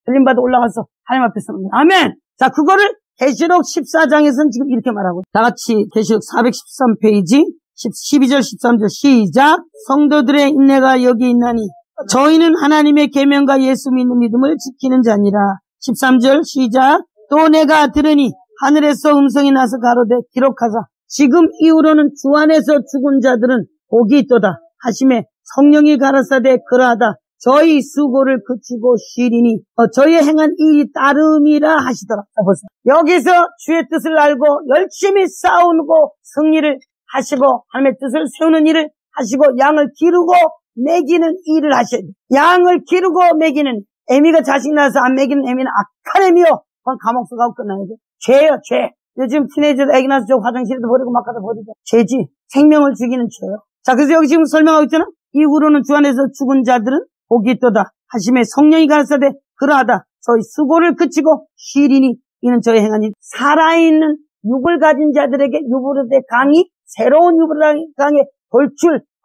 들림받아 올라가서 하나님 앞에 서는 거예요. 아멘. 자, 그거를 계시록 14장에서는 지금 이렇게 말하고, 다 같이 계시록 413페이지 12절 13절 시작. 성도들의 인내가 여기 있나니 저희는 하나님의 계명과 예수 믿는 믿음을 지키는 자니라. 13절 시작. 또 내가 들으니 하늘에서 음성이 나서 가로되 기록하사 지금 이후로는 주 안에서 죽은 자들은 복이 있도다 하심에 성령이 가라사대 그러하다 저희 수고를 그치고 쉬리니 저희 행한 일이 따름이라 하시더라. 보세요. 여기서 주의 뜻을 알고 열심히 싸우고 승리를 하시고 하나님의 뜻을 세우는 일을 하시고 양을 기르고 먹이는 일을 하셔야 돼요. 양을 기르고 먹이는, 애미가 자식 낳아서 안 먹이는 애미는 악한 애미요. 그건 감옥서 가고 끝나야 돼. 죄요, 죄. 요즘 티네이저도 애기 낳아서 저 화장실에도 버리고 막 가다 버리죠. 죄지. 생명을 죽이는 죄요. 자, 그래서 여기 지금 설명하고 있잖아. 이후로는 주 안에서 죽은 자들은 복이 있도다 하심에 성령이 가라사대 그러하다 저희 수고를 그치고 쉬리니 이는 저희 행한 일. 살아있는 육을 가진 자들에게 유브르데 강이 새로운 유브르데 강에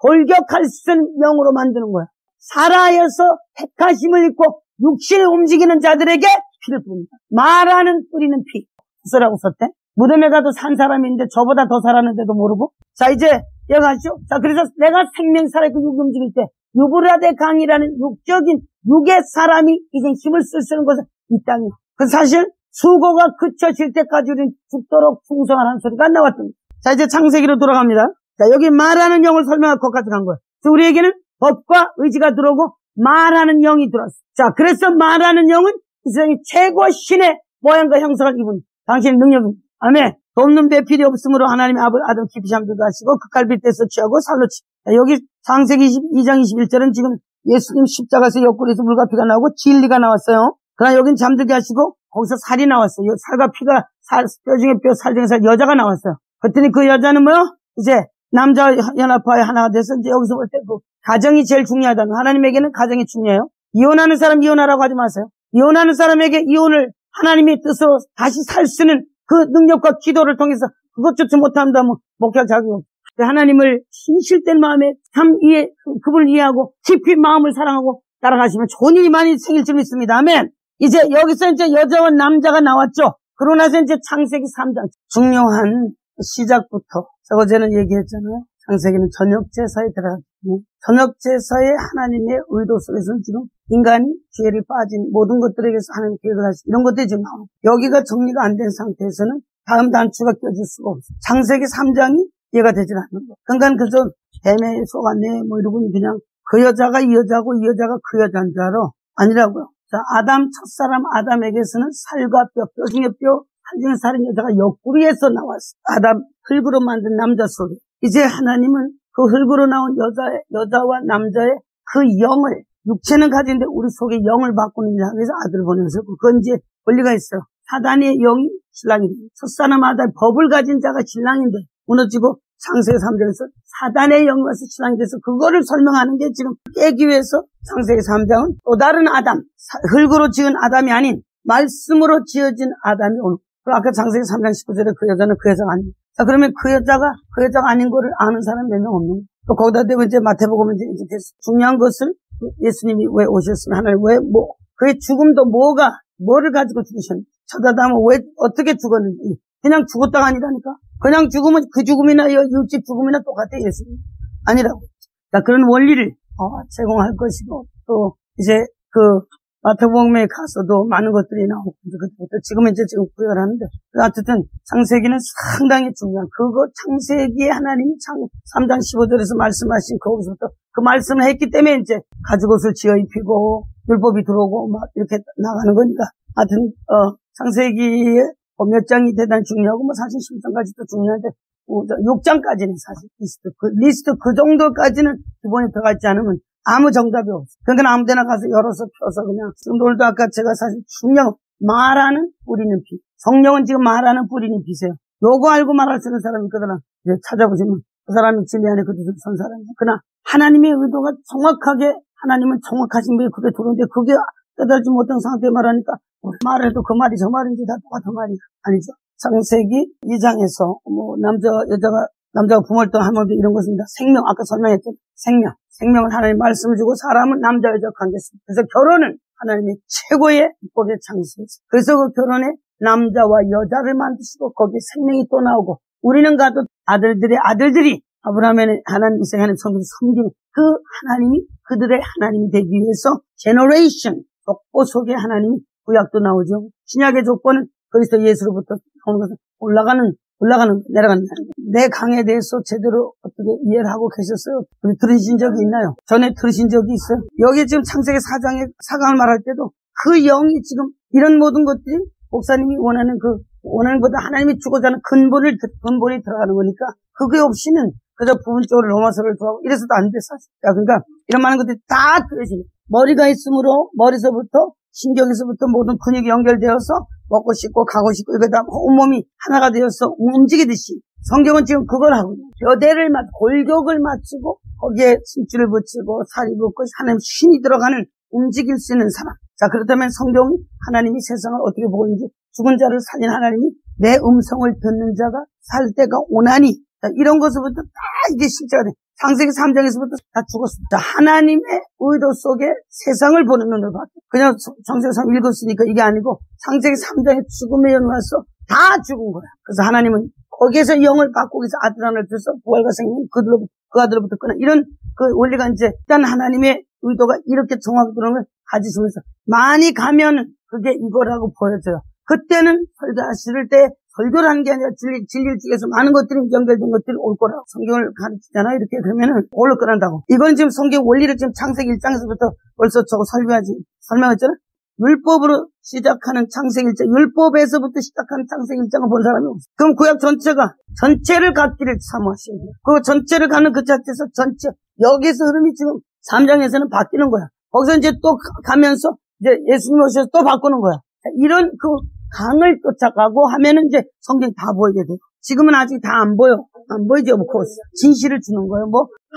돌격할 수 있는 영으로 만드는 거야. 살아여서 택하심을 입고 육신을 움직이는 자들에게 피를 뿌립니다. 말하는 뿌리는 피. 구슬하고 썼대. 무덤에 가도 산 사람인데 저보다 더 살았는데도 모르고. 자, 이제 여기 하시죠. 자, 그래서 내가 생명 살아있고 육이 움직일 때 유브라데 강이라는 육적인 육의 사람이 이제 힘을 쓸 수 있는 것은 이 땅이에요. 그 사실 수고가 그쳐질 때까지 우리는 죽도록 충성하라는 소리가 안 나왔던 거예요. 자, 이제 창세기로 돌아갑니다. 자, 여기 말하는 영을 설명할 것까지 간 거예요. 그래서 우리에게는 법과 의지가 들어오고 말하는 영이 들어왔어요. 자, 그래서 말하는 영은 이 세상의 최고 신의 모양과 형상을 입은 당신의 능력입니다. 아멘. 돕는 배필이 없으므로 하나님의 아들 깊이 잠들게 하시고 극갈비 떼서 취하고 살로 치. 여기 창세기 2장 21절은 지금 예수님 십자가에서 옆구리에서 물과 피가 나오고 진리가 나왔어요. 그러나 여긴 잠들게 하시고 거기서 살이 나왔어요. 살과 피가 뼈 중에 뼈, 살 중에 살, 여자가 나왔어요. 그랬더니 그 여자는 뭐요? 이제 남자 연합화의 하나가 돼서 이제 여기서 볼 때 그 가정이 제일 중요하다는, 하나님에게는 가정이 중요해요. 이혼하는 사람 이혼하라고 하지 마세요. 이혼하는 사람에게 이혼을 하나님의 뜻으로 다시 살 수 있는 그 능력과 기도를 통해서 그것조차 못한다면 목회할 자격이 없어요. 하나님을 진실된 마음에 참 그분을 이해하고 깊이 마음을 사랑하고 따라가시면 좋은 일이 많이 생길 줄 믿습니다. 아멘. 이제 여기서 이제 여자와 남자가 나왔죠. 그러고 나서 이제 창세기 3장 중요한 시작부터 어제는 얘기했잖아요. 창세기는 저녁제사에 들어갔거든요. 저녁제사의 하나님의 의도 속에서는 지금 인간이 죄를 빠진 모든 것들에게서 하나님 계획을 하시고 이런 것들이 지금 나옵니다. 여기가 정리가 안 된 상태에서는 다음 단추가 껴질 수가 없어. 창세기 3장이 이해가 되질 않는 거야. 그러니까 그래서 뱀에 속았네 뭐 이러고 그냥 그 여자가 이 여자고 이 여자가 그 여자인 줄 알아? 아니라고요. 자, 첫사람 아담에게서는 살과 뼈, 뼈 중에 뼈, 살 중에 살인 여자가 옆구리에서 나왔어. 아담 흙으로 만든 남자 속에. 이제 하나님은 그 흙으로 나온 여자와 남자의 그 영을, 육체는 가진데 우리 속에 영을 바꾸는 일을 하기 위해서 아들을 보내서 그건 이제 권리가 있어요. 사단의 영이 신랑이 돼요. 첫사람 아담 법을 가진 자가 신랑인데 무너지고 창세기 3장에서 사단의 영이 와서 신랑이 돼서 그거를 설명하는 게 지금 깨기 위해서 창세기 3장은 또 다른 아담, 흙으로 지은 아담이 아닌 말씀으로 지어진 아담이 오는. 아까 창세기 3장 19절에 그 여자는 그 여자가 아닌. 자, 그러면 그 여자가 아닌 거를 아는 사람 몇 명 없는. 또 거기다 대고 이제 마태복음은 이제 중요한 것을 예수님이 왜 오셨으면 하나님 그의 죽음도 뭐를 가지고 죽으셨는지 쳐다보면 왜 어떻게 죽었는지 그냥 죽었다가 아니라니까. 그냥 죽으면 그 죽음이나 육직 죽음이나 똑같아 예수님 아니라고. 자, 그런 원리를 제공할 것이고 또 이제 그 마태복음에 가서도 많은 것들이 나오고 지금은 이제 구역을 하는데 어쨌든 창세기는 상당히 중요한 그거 창세기에 하나님이 3장 15절에서 말씀하신 거기서부터 그 말씀을 했기 때문에 이제 가죽옷을 지어 입히고 율법이 들어오고 막 이렇게 나가는 거니까 하여튼 창세기에 몇 장이 대단히 중요하고 사실 10장까지도 중요한데 6장까지는 사실 리스트 그 정도까지는 기본에 들어가지 않으면 아무 정답이 없어. 그러니까 아무 데나 가서 열어서 펴서 그냥 지금 오늘도 아까 제가 사실 중요한 말하는 뿌리는 피. 성령은 지금 말하는 뿌리는 피세요. 요거 알고 말할 수 있는 사람이 있거든. 이제 찾아보시면 그 사람이 진리 안에 그 뜻을 선 사람이야. 그러나 하나님의 의도가 정확하게 하나님은 정확하신 분이 그게 들어오는데 그게 깨달지 못한 상태에 말하니까 말해도 그 말이 저 말인지 다 똑같은 말이 아니죠. 창세기 2장에서 남자가 부모를 떠난 하물며 이런 것입니다. 생명, 아까 설명했죠. 생명을 하나님 말씀을 주고 사람은 남자 여자 관계입니다. 그래서 결혼은 하나님의 최고의 법의 창시였어요. 그래서 그 결혼에 남자와 여자를 만드시고 거기에 생명이 또 나오고 우리는 가도 아들들이 아브라함의 하나님 이삭의 하나님 성경을 섬기는 그 하나님이 그들의 하나님이 되기 위해서 제너레이션 족보 속에 하나님이 구약도 나오죠. 신약의 족보는 그리스도 예수로부터 나오는 것은 내려가는 내 강에 대해서 제대로 어떻게 이해를 하고 계셨어요? 들으신 적이 있나요? 전에 들으신 적이 있어요? 여기 지금 창세기 4장에 사강을 말할 때도 그 영이 지금 이런 모든 것들이 목사님이 원하는 것보다 하나님이 주고자 하는 근본이 들어가는 거니까 그게 없이는 그저 부분적으로 로마서를 좋아하고 이래서도 안 돼, 사실. 그러니까 이런 많은 것들이 다 들으시는 머리가 있으므로 머리서부터 신경에서부터 모든 근육이 연결되어서 먹고 씻고 가고 싶고 이거 다 온몸이 하나가 되어서 움직이듯이 성경은 지금 그걸 하고 있는 뼈대를 골격을 맞추고 거기에 심줄을 붙이고 살이 붙고 하나님 신이 들어가는 움직일 수 있는 사람. 자, 그렇다면 성경이 하나님이 세상을 어떻게 보고 있는지 죽은 자를 살린 하나님이 내 음성을 듣는 자가 살 때가 오나니 자, 이런 것부터 다 이게 실제가 돼. 창세기 3장에서부터 다 죽었습니다. 하나님의 의도 속에 세상을 보는 눈을 봤고 그냥 창세기 3장 읽었으니까 이게 아니고 창세기 3장에 죽음의 영이 와서 다 죽은 거야. 그래서 하나님은 거기에서 영을 바꾸기 위해서 아들 하나를 주셔서 부활과 생명 그 아들로부터 끊어 이런 그 원리가 이제 일단 하나님의 의도가 이렇게 정확히 들어오는 걸 가지시면서 많이 가면은 그게 이거라고 보여져요. 그때는 설교하실 때 설교를 하는 게 아니라 진리를 쪽에서 많은 것들이 연결된 것들이 올 거라고 성경을 가르치잖아요. 이렇게 그러면은 올로 끌어간다고. 이건 지금 성경 원리를 지금 창세기 1장에서부터 벌써 저거 설명했잖아요. 율법으로 시작하는 창세기 1장, 율법에서부터 시작하는 창세기 1장을 본 사람이 없어요. 그럼 구약 전체를 갖기를 사모하셔야 돼요. 그 전체를 가는 그 자체에서 여기서 흐름이 지금 3장에서는 바뀌는 거야. 거기서 이제 또 가면서 이제 예수님 오셔서 또 바꾸는 거야. 이런 그 강을 쫓아가고 하면은 이제 성경 다 보이게 돼요. 지금은 아직 다 안 보여. 안 보이죠, 진실을 주는 거예요.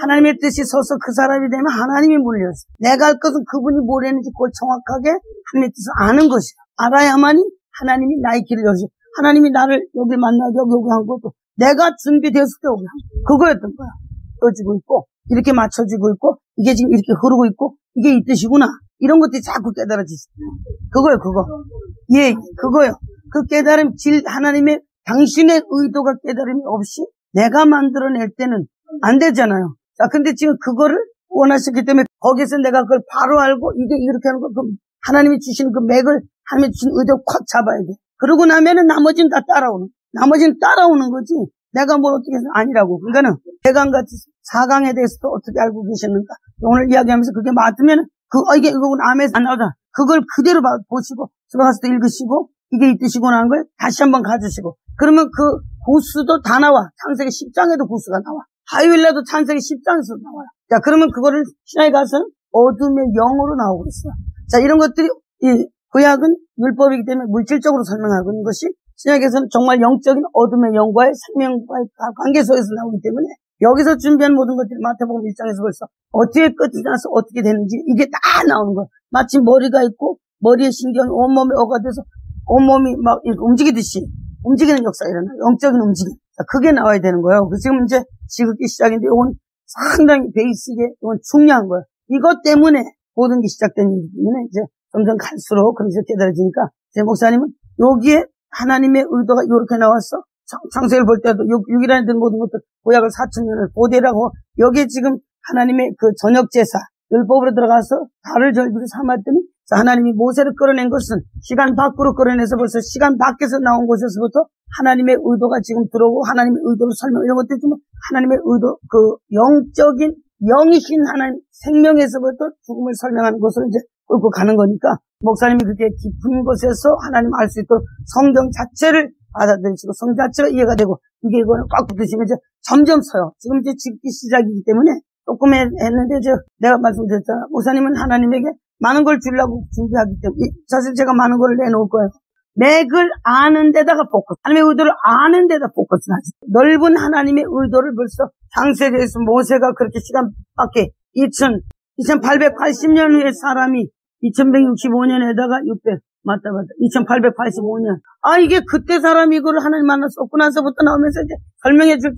하나님의 뜻이 서서 그 사람이 되면 하나님이 물렸어. 내가 할 것은 그분이 뭘 했는지 그걸 정확하게 하나님의 뜻을 아는 것이야. 알아야만이 하나님이 나의 길을 열어주고 하나님이 나를 여기 만나게 여기 한 것도 내가 준비되었을 때 오게 한 거야. 그거였던 거야. 떠지고 있고 이렇게 맞춰지고 있고 이게 지금 이렇게 흐르고 있고 이게 이 뜻이구나. 이런 것들이 자꾸 깨달아지지. 그거요, 그거. 예, 그거요. 그 깨달음, 하나님의 당신의 의도가 깨달음이 없이 내가 만들어낼 때는 안 되잖아요. 자, 근데 지금 그거를 원하셨기 때문에 거기서 내가 그걸 바로 알고 이게 이렇게 하는 거, 하나님이 주시는 그 맥을 하나님이 주신 의도를 콱 잡아야 돼. 그러고 나면은 나머지는 다 따라오는. 나머지는 따라오는 거지. 내가 뭘 어떻게 해서 아니라고. 그러니까는 대강같이 4강에 대해서도 어떻게 알고 계셨는가. 오늘 이야기하면서 그게 맞으면 이게 이거는 암에서 안 나오잖아. 그걸 그대로 보시고 집에 가서 또 읽으시고 이게 이 뜻이구나 하는 걸 다시 한번 가주시고 그러면 그 구수도 다 나와. 창세기 10장에도 구수가 나와. 화요일날도 창세기 10장에서 나와요. 자, 그러면 그거를 신약에 가서 어둠의 영으로 나오고 있어요. 자, 이런 것들이 이 구약은 율법이기 때문에 물질적으로 설명하고 있는 것이 신약에서는 정말 영적인 어둠의 영과의 생명과의 관계 속에서 나오기 때문에 여기서 준비한 모든 것들이 마태복음 1장에서 벌써 어떻게 끝이 나서 어떻게 되는지 이게 다 나오는 거예요. 마치 머리가 있고 머리에 신경이 온몸에 어가 돼서 온몸이 막 이렇게 움직이듯이 움직이는 역사가 일어나요. 영적인 움직임. 자, 그게 나와야 되는 거예요. 지금 이제 지극히 시작인데 이건 상당히 베이직에 이건 중요한 거예요. 이것 때문에 모든 게 시작된 일이기 때문에 이제 점점 갈수록 그렇게 깨달아지니까 제 목사님은 여기에 하나님의 의도가 이렇게 나왔어. 창세기를 볼 때도 6일안에 든 모든 것들 구약을 4000년을 보대라고 여기에 지금 하나님의 그 저녁제사 율법으로 들어가서 달을 절기로 삼았더니 하나님이 모세를 끌어낸 것은 시간 밖으로 끌어내서 벌써 시간 밖에서 나온 곳에서부터 하나님의 의도가 지금 들어오고 하나님의 의도를 설명 이런 것들이 좀 하나님의 의도 그 영적인 영이신 하나님 생명에서부터 죽음을 설명하는 것으로 이제 끌고 가는 거니까 목사님이 그렇게 깊은 곳에서 하나님 알 수 있도록 성경 자체를 받아들이시고 성경 자체가 이해가 되고 이게 이거는 꽉 붙으시면 이제 점점 서요. 지금 이제 짓기 시작이기 때문에 조금 했는데 이제 내가 말씀드렸잖아. 목사님은 하나님에게 많은 걸 주려고 준비하기 때문에 사실 제가 많은 걸 내놓을 거예요. 맥을 아는 데다가 포커스, 하나님의 의도를 아는 데다 포커스 하지. 넓은 하나님의 의도를 벌써 창세기에서 모세가 그렇게 시간 밖에 2880년 후에 사람이 2165년에다가 2885년. 아, 이게 그때 사람이 이거를 하나님 만나 썼고 나서부터 나오면서 이제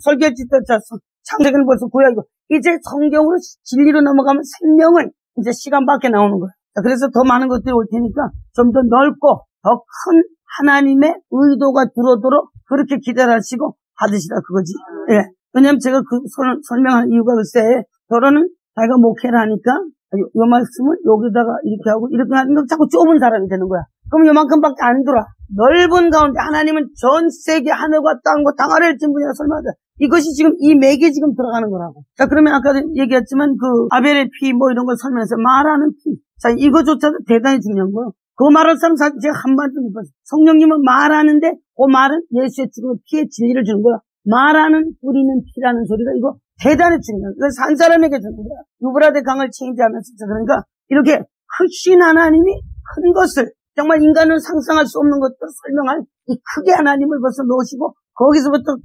설계해 주셨다. 창세기는 벌써 구약이고. 이제 성경으로 진리로 넘어가면 생명을 이제 시간 밖에 나오는 거예요. 자, 그래서 더 많은 것들이 올 테니까 좀 더 넓고 더 큰 하나님의 의도가 들어오도록 그렇게 기다리시고 받으시라 그거지. 예. 왜냐면 제가 그 설명하는 이유가 글쎄, 결혼은 자기가 목회를 하니까 요 말씀을 여기다가 이렇게 하고 이렇게 하는 건 자꾸 좁은 사람이 되는 거야. 그럼 요만큼밖에 안 들어. 넓은 가운데 하나님은 전 세계 하늘과 땅과 땅 아래를 진 분이라 설명하자. 이것이 지금 이 맥에 지금 들어가는 거라고. 자, 그러면 아까도 얘기했지만 그 아벨의 피 뭐 이런 걸 설명해서 말하는 피. 자, 이거조차도 대단히 중요한 거예요. 그 말할 사람 사실 제가 한 번도 못 봤어요. 성령님은 말하는데 그 말은 예수의 죽음의 피의 진리를 주는 거야. 말하는 뿌리는 피라는 소리가 이거 대단히 중요해요. 그래서 한 사람에게 주는 거야. 유브라데 강을 체인지하면서 그러니까 이렇게 크신 하나님이 큰 것을 정말 인간은 상상할 수 없는 것들을 설명할 이 크게 하나님을 벌써 놓으시고 거기서부터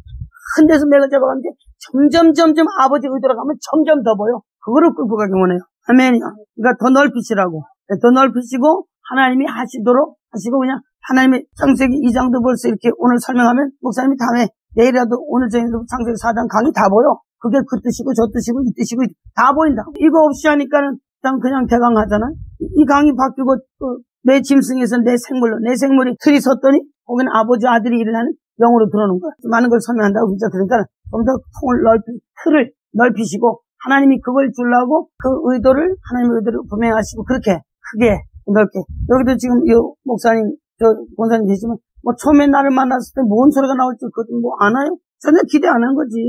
큰 데서 맥을 잡아가는데 점점 아버지 의도로 가면 점점 더 보여. 그거를 끌고 가기 원해요. 아멘이요. 그러니까 더 넓히시라고. 더 넓히시고 하나님이 하시도록 하시고 그냥 하나님의 창세기 2장도 벌써 이렇게 오늘 설명하면 목사님이 다음에 내일이라도 오늘 저녁에도 창세기 4장 강의 다 보여. 그게 그 뜻이고 저 뜻이고 이 뜻이고 다 보인다. 이거 없이 하니까는 그냥 대강하잖아. 이 강의 바뀌고 또 내 짐승에서 내 생물이 틀이 섰더니 거기는 아버지 아들이 일을 하는 영으로 들어오는 거야. 많은 걸 설명한다고 진짜 그러니까 좀 더 틀을 넓히시고 하나님이 그걸 주려고 그 의도를 하나님의 의도를 분명하시고 그렇게 크게 넓게. 여기도 지금 이 목사님 권사님 계시면 뭐 처음에 나를 만났을 때 뭔 소리가 나올지 그것도 뭐 아나요? 전혀 기대 안 한 거지.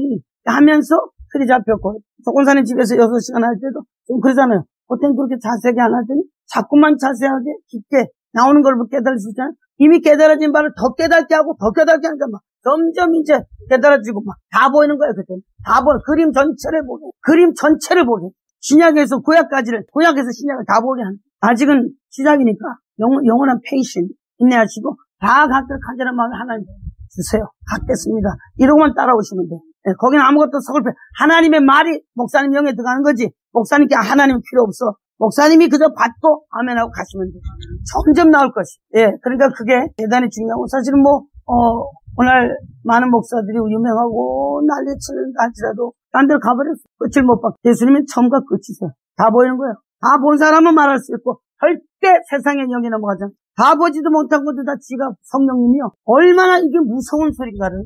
하면서 틀이 잡혔고 권사님 집에서 6시간 할 때도 좀 그러잖아요. 그때는 그렇게 자세하게 안 하더니 자꾸만 자세하게 깊게 나오는 걸 깨달을 수 있잖아요. 이미 깨달아진 바를 더 깨닫게 하고 더 깨닫게 하니까 막 점점 이제 깨달아지고 막 다 보이는 거예요. 그때는 다 보여. 그림 전체를 보게. 신약에서 구약에서 신약을 다 보게 하는. 아직은 시작이니까 영원한 페이션 인내하시고 다 각각 간절한 마음에 하나님 주세요. 갖겠습니다. 이러고만 따라오시면 돼요. 네, 거기는 아무것도 서글퍼. 하나님의 말이 목사님 영에 들어가는 거지. 목사님께 하나님은 필요 없어. 목사님이 그저 받고 아멘하고 가시면 돼. 점점 나올 것이. 예, 그러니까 그게 대단히 중요하고 사실은 오늘 많은 목사들이 유명하고 난리치는 할지라도 딴 데로 가버렸어. 끝을 못 봐. 예수님은 처음과 끝이세요. 다 보이는 거예요. 다 본 사람은 말할 수 있고 절대 세상의 영이 넘어가잖아. 다 보지도 못한 것도 다 지가 성령님이요. 얼마나 이게 무서운 소리인가를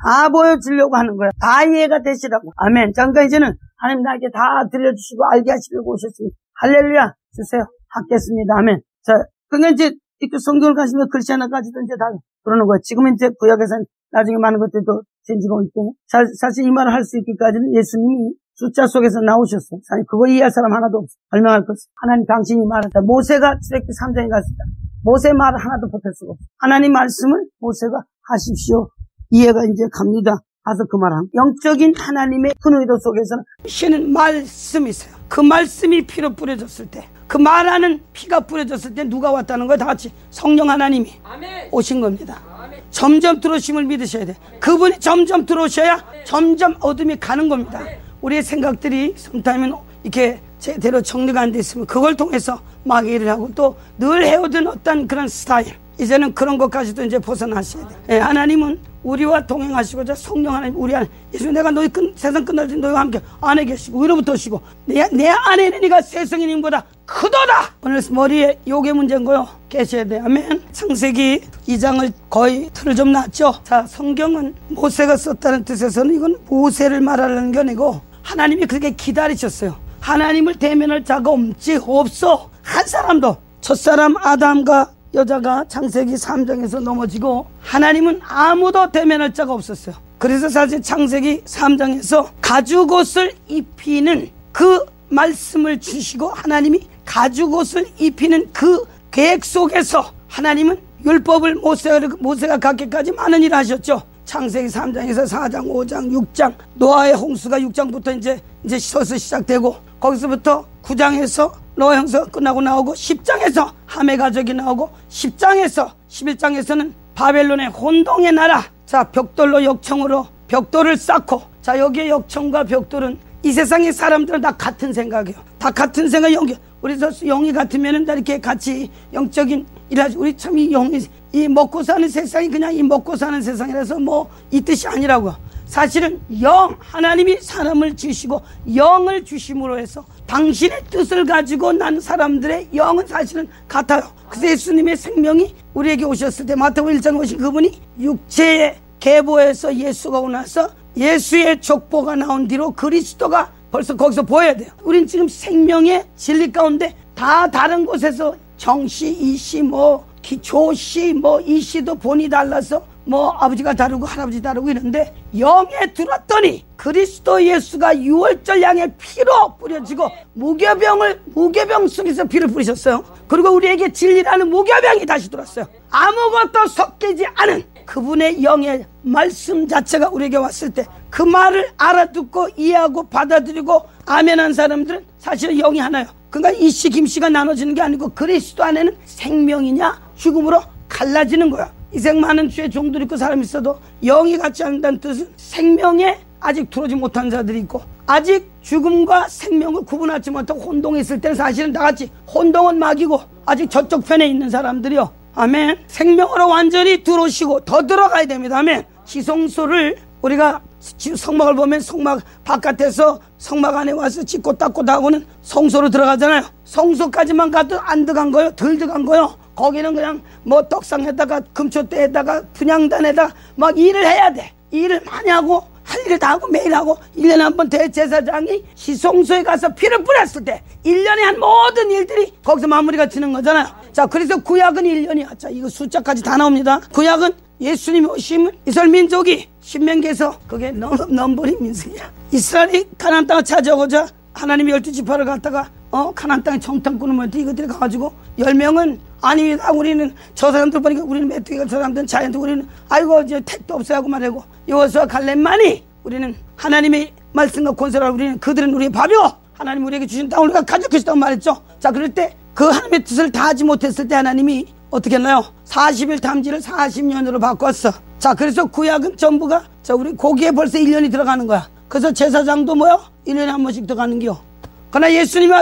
다 보여주려고 하는 거야. 다 이해가 되시라고. 아멘. 그러니까 이제는 하나님 나에게 다 들려주시고 알게 하시려고 오셨으니 할렐루야 주세요. 받겠습니다. 아멘. 자, 그러니까 이제 이렇게 성경을 가시면 글씨 하나까지도 이제 다 그러는 거예요. 지금은 이제 구약에서는 나중에 많은 것들도 전지가 오기 때문에 사실 이 말을 할 수 있기까지는 예수님이 숫자 속에서 나오셨어요. 사실 그거 이해할 사람 하나도 없어요. 설명할 것. 하나님 당신이 말했다. 모세가 출애굽기 3장에 갔을 때 모세 말을 하나도 보탤 수가 없어요. 하나님 말씀을 모세가 하십시오. 이해가 이제 갑니다. 가서 그 말함. 영적인 하나님의 큰 의도 속에서는 신은 말씀이 있어요. 그 말씀이 피로 뿌려졌을 때, 그 말하는 피가 뿌려졌을 때 누가 왔다는 거예요? 다 같이 성령 하나님이 아멘. 오신 겁니다. 아멘. 점점 들어오심을 믿으셔야 돼요. 그분이 점점 들어오셔야 아멘. 점점 어둠이 가는 겁니다. 아멘. 우리의 생각들이 sometimes 이렇게 제대로 정리가 안 돼 있으면 그걸 통해서 막 일을 하고 또 늘 해오던 어떤 그런 스타일, 이제는 그런 것까지도 이제 벗어나셔야 돼요. 예, 하나님은 우리와 동행하시고자 성령 하나님 우리 안에 예수 내가 너희 세상 끝날 때 너희와 함께 안에 계시고 위로부터 오시고 내 안에 있는 이가 세상인보다 크도다. 오늘 머리에 요게 문제인 거요. 계셔야 돼요. 아멘. 창세기 2장을 거의 틀을 좀 놨죠. 자, 성경은 모세가 썼다는 뜻에서는 이건 모세를 말하는 게 아니고 하나님이 그렇게 기다리셨어요. 하나님을 대면할 자가 없어. 한 사람도. 첫사람 아담과 여자가 창세기 3장에서 넘어지고 하나님은 아무도 대면할 자가 없었어요. 그래서 사실 창세기 3장에서 가죽옷을 입히는 그 말씀을 주시고 하나님이 가죽옷을 입히는 그 계획 속에서 하나님은 율법을 모세가 갖기까지 많은 일을 하셨죠. 창세기 3장에서 4장, 5장, 6장 노아의 홍수가 6장부터 이제 서서 시작되고 거기서부터 9장에서 노아 형사가 끝나고 나오고 10장에서 함의 가족이 나오고 10장에서 11장에서는 바벨론의 혼동의 나라. 자, 벽돌로 역청으로 벽돌을 쌓고, 자, 여기에 역청과 벽돌은 이 세상의 사람들은 다 같은 생각이에요. 다 같은 생각. 우리도 영이 같으면은 다 이렇게 같이 영적인 일하지. 우리 참 이 영이 이 먹고 사는 세상이 그냥 이 먹고 사는 세상이라서 뭐 이 뜻이 아니라고요. 사실은 영, 하나님이 사람을 주시고 영을 주심으로 해서 당신의 뜻을 가지고 난 사람들의 영은 사실은 같아요. 그래서 예수님의 생명이 우리에게 오셨을 때 마태복음 1장에 오신 그분이 육체의 계보에서 예수가 오고 나서 예수의 족보가 나온 뒤로 그리스도가 벌써 거기서 보여야 돼요. 우린 지금 생명의 진리 가운데 다 다른 곳에서 정씨, 이씨, 조씨, 이씨도 본이 달라서 아버지가 다르고 할아버지 다르고 이런데 영에 들었더니 그리스도 예수가 6월절 양의 피로 뿌려지고 무교병 속에서 피를 뿌리셨어요. 그리고 우리에게 진리라는 무교병이 다시 들었어요. 아무것도 섞이지 않은 그분의 영의 말씀 자체가 우리에게 왔을 때 그 말을 알아듣고 이해하고 받아들이고 아멘한 사람들은 사실은 영이 하나예요. 그러니까 이씨 김씨가 나눠지는 게 아니고 그리스도 안에는 생명이냐 죽음으로 갈라지는 거야. 이생 많은 주의 종들이 있고 사람이 있어도 영이 같지 않는다는 뜻은 생명에 아직 들어오지 못한 자들이 있고 아직 죽음과 생명을 구분하지 못하고 혼동에 있을 때는 사실은 다같이 혼동은 막이고 아직 저쪽 편에 있는 사람들이요. 아멘. 생명으로 완전히 들어오시고 더 들어가야 됩니다. 아멘. 지성소를 우리가 성막을 보면 성막 바깥에서 성막 안에 와서 찢고 닦고 하고는 성소로 들어가잖아요. 성소까지만 가도 안 들어간 거요. 덜 들어간 거요. 거기는 그냥 떡상에다가 금초대에다가 분향단에다가 막 일을 해야 돼. 일을 많이 하고 할 일을 다 하고 매일 하고 1년에 한 번 대제사장이 시성소에 가서 피를 뿌렸을 때 1년에 한 모든 일들이 거기서 마무리가 지는 거잖아요. 자, 그래서 구약은 1년이야. 자, 이거 숫자까지 다 나옵니다. 구약은 예수님이 오시면 이스라엘 민족이 신명기에서 그게 넘버링 민족이야. 이스라엘이 가나안 땅을 차지하고자 하나님이 12지파를 갖다가 가나안 땅에 정탐꾼을 모였는데 이것들이 가가지고 10명은 아닙니다. 우리는 저 사람들 보니까 우리는 메뚜기가 저 사람들은 자연도 우리는 아이고 이제 택도 없어야 하고 말하고 여호수아 갈렙만이 우리는 하나님의 말씀과 권세를 우리는 그들은 우리의 밥이고 하나님 우리에게 주신 땅을 우리가 가질 것이라고 말했죠. 자, 그럴 때 그 하나님의 뜻을 다 하지 못했을 때 하나님이 어떻게 했나요? 40일 담지를 40년으로 바꿨어. 자, 그래서 구약은 전부가 우리 거기에 벌써 1년이 들어가는 거야. 그래서 제사장도 1년에 한 번씩 들어가는 기요. 그러나 예수님이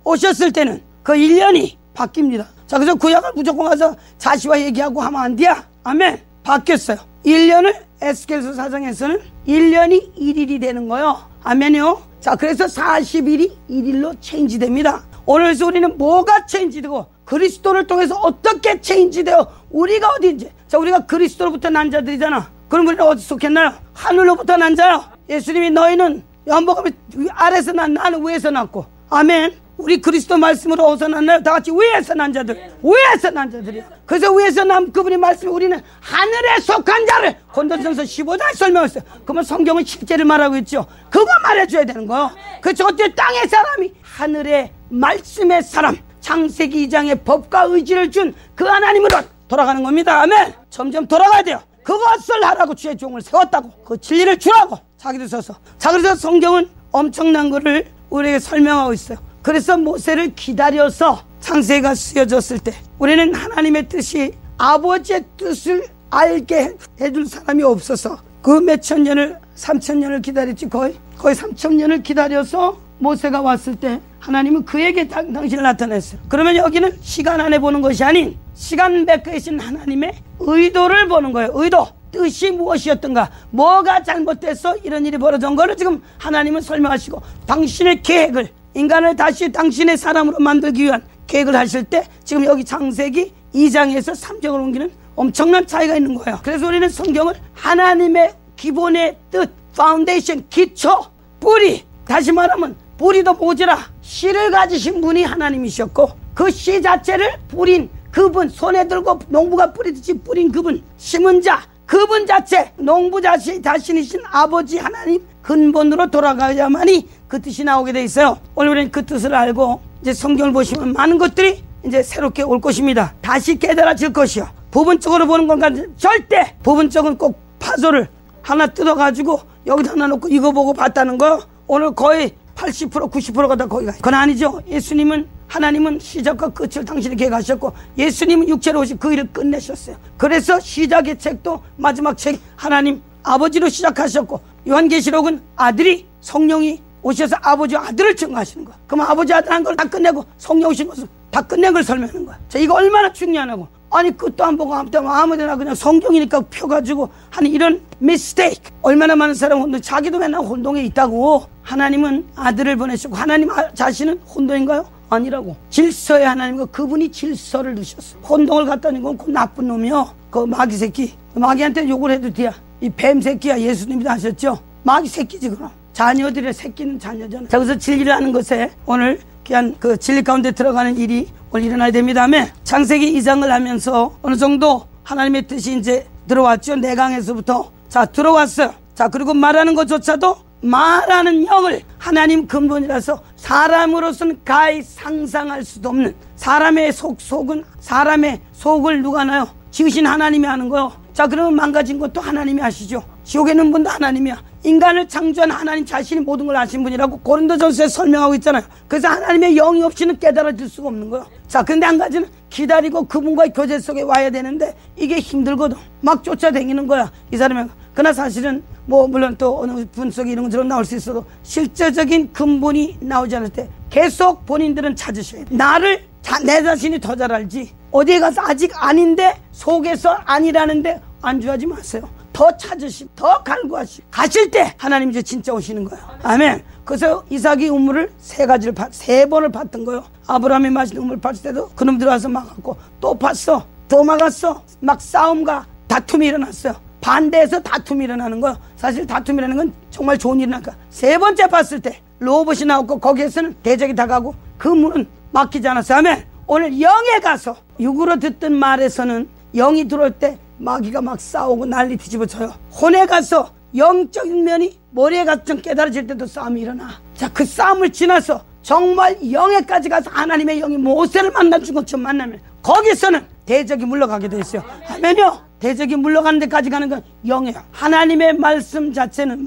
오셨을 때는 그 1년이 바뀝니다. 자, 그래서 구약을 무조건 가서 자시와 얘기하고 하면 안 돼요. 아멘. 바뀌었어요. 1년을 에스겔서 4장에서는 1년이 1일이 되는 거예요. 아멘이요. 자, 그래서 40일이 1일로 체인지됩니다. 오늘서 우리는 뭐가 체인지되고 그리스도를 통해서 어떻게 체인지되어 우리가 어디인지. 자, 우리가 그리스도로부터 난 자들이잖아. 그럼 우리는 어디 속했나요? 하늘로부터 난 자요. 예수님이 너희는 연복하면 아래서 나는 위에서 났고. 아멘. 우리 그리스도 말씀으로 어디서 났나요? 다 같이 위에서 난 자들. 위에서 난 자들이요. 그래서 위에서 난 그분이 말씀이 우리는 하늘에 속한 자를 고린도전서 15장에 설명했어요. 그러면 성경은 실제를 말하고 있죠. 그거 말해줘야 되는 거예요. 그렇죠. 어때 땅의 사람이 하늘의 말씀의 사람, 창세기 2장의 법과 의지를 준 그 하나님으로 돌아가는 겁니다. 아멘. 점점 돌아가야 돼요. 그것을 하라고 주의 종을 세웠다고. 그 진리를 주라고. 자기도 써서. 자, 그래서 성경은 엄청난 거를 우리에게 설명하고 있어요. 그래서 모세를 기다려서 창세기가 쓰여졌을 때 우리는 하나님의 뜻이 아버지의 뜻을 알게 해줄 사람이 없어서 그 몇천 년을 3,000년을 기다렸지. 거의 3,000년을 기다려서 모세가 왔을 때 하나님은 그에게 당신을 나타냈어요. 그러면 여기는 시간 안에 보는 것이 아닌 시간 밖에 계신 하나님의 의도를 보는 거예요. 의도. 뜻이 무엇이었던가, 뭐가 잘못돼서 이런 일이 벌어진 거를 지금 하나님은 설명하시고 당신의 계획을, 인간을 다시 당신의 사람으로 만들기 위한 계획을 하실 때 지금 여기 창세기 2장에서 3장으로 옮기는 엄청난 차이가 있는 거예요. 그래서 우리는 성경을 하나님의 기본의 뜻, 파운데이션, 기초, 뿌리, 다시 말하면 뿌리도 모자라 씨를 가지신 분이 하나님이셨고 그 씨 자체를 뿌린 그분, 손에 들고 농부가 뿌리듯이 뿌린 그분, 심은 자, 그분 자체, 농부 자신이신 아버지 하나님 근본으로 돌아가야만이 그 뜻이 나오게 돼 있어요. 오늘 우리는 그 뜻을 알고 이제 성경을 보시면 많은 것들이 이제 새롭게 올 것입니다. 다시 깨달아질 것이요. 부분적으로 보는 건가? 절대 부분적은 꼭 파도를 하나 뜯어가지고 여기다 하나 놓고 이거 보고 봤다는 거 오늘 거의 80% 90%가 다 거기가. 그건 아니죠. 예수님은, 하나님은 시작과 끝을 당신이 계획하셨고 예수님은 육체로 오신 그 일을 끝내셨어요. 그래서 시작의 책도 마지막 책 하나님 아버지로 시작하셨고 요한계시록은 아들이, 성령이 오셔서 아버지와 아들을 증거하시는 거야. 그럼 아버지 아들 한 걸 다 끝내고 성령 오신 것을 다 끝낸 걸 설명하는 거야. 자, 이거 얼마나 중요하냐고. 아니 끝도 안 보고 아무데나 그냥 성경이니까 펴가지고 하는 이런 미스테이크. 얼마나 많은 사람은 자기도 맨날 혼동에 있다고. 하나님은 아들을 보내시고 하나님 자신은 혼동인가요? 아니라고. 질서의 하나님과 그분이 질서를 두셨어. 혼동을 갖다는 건 그 나쁜 놈이요. 그 마귀 새끼. 마귀한테 욕을 해도 돼야. 이 뱀 새끼야. 예수님이 하셨죠. 마귀 새끼지 그럼. 자녀들의 새끼는 자녀잖아. 자, 그래서 진리를 하는 것에 오늘 귀한 그 진리 가운데 들어가는 일이 오늘 일어나야 됩니다. 창세기 2장을 하면서 어느 정도 하나님의 뜻이 이제 들어왔죠. 내강에서부터. 자, 들어왔어요. 자, 그리고 말하는 것조차도 말하는 영을 하나님 근본이라서 사람으로서는 가히 상상할 수도 없는 사람의 속은 사람의 속을 누가 나요? 지으신 하나님이 하는 거요. 자, 그러면 망가진 것도 하나님이 하시죠. 지옥에 있는 분도 하나님이야. 인간을 창조한 하나님 자신이 모든 걸 아신 분이라고 고린도전서에 설명하고 있잖아요. 그래서 하나님의 영이 없이는 깨달아질 수가 없는 거예요. 자, 근데 한 가지는 기다리고 그분과의 교제 속에 와야 되는데 이게 힘들거든. 막 쫓아다니는 거야 이 사람이. 그러나 사실은 뭐 물론 또 어느 분 속에 이런 것처럼 나올 수 있어도 실제적인 근본이 나오지 않을 때 계속 본인들은 찾으셔야 돼. 나를 내 자신이 더 잘 알지. 어디에 가서 아직 아닌데 속에서 아니라는데 안주하지 마세요. 더 찾으시고 더 갈구하시고 가실 때 하나님 이제 진짜 오시는 거예요. 아멘. 그래서 이삭이 우물을 세 번을 팠던 거예요. 아브라함이 마시는 우물을 팠을 때도 그놈 들어와서 막았고 또 팠어. 또 막았어. 막 싸움과 다툼이 일어났어요. 반대해서 다툼이 일어나는 거예요. 사실 다툼이라는 건 정말 좋은 일이니까. 세 번째 봤을 때 로봇이 나오고 거기에서는 대적이 다가고 그 문은 막히지 않았어요. 아멘. 오늘 영에 가서 육으로 듣던 말에서는 영이 들어올 때 마귀가 막 싸우고 난리 뒤집어져요. 혼에 가서 영적인 면이 머리에 가서 좀 깨달아질 때도 싸움이 일어나. 자, 그 싸움을 지나서 정말 영에까지 가서 하나님의 영이 모세를 만나준 것처럼 만나면 거기서는 대적이 물러가게 돼 있어요. 아멘요. 대적이 물러가는 데까지 가는 건 영이에요. 하나님의 말씀 자체는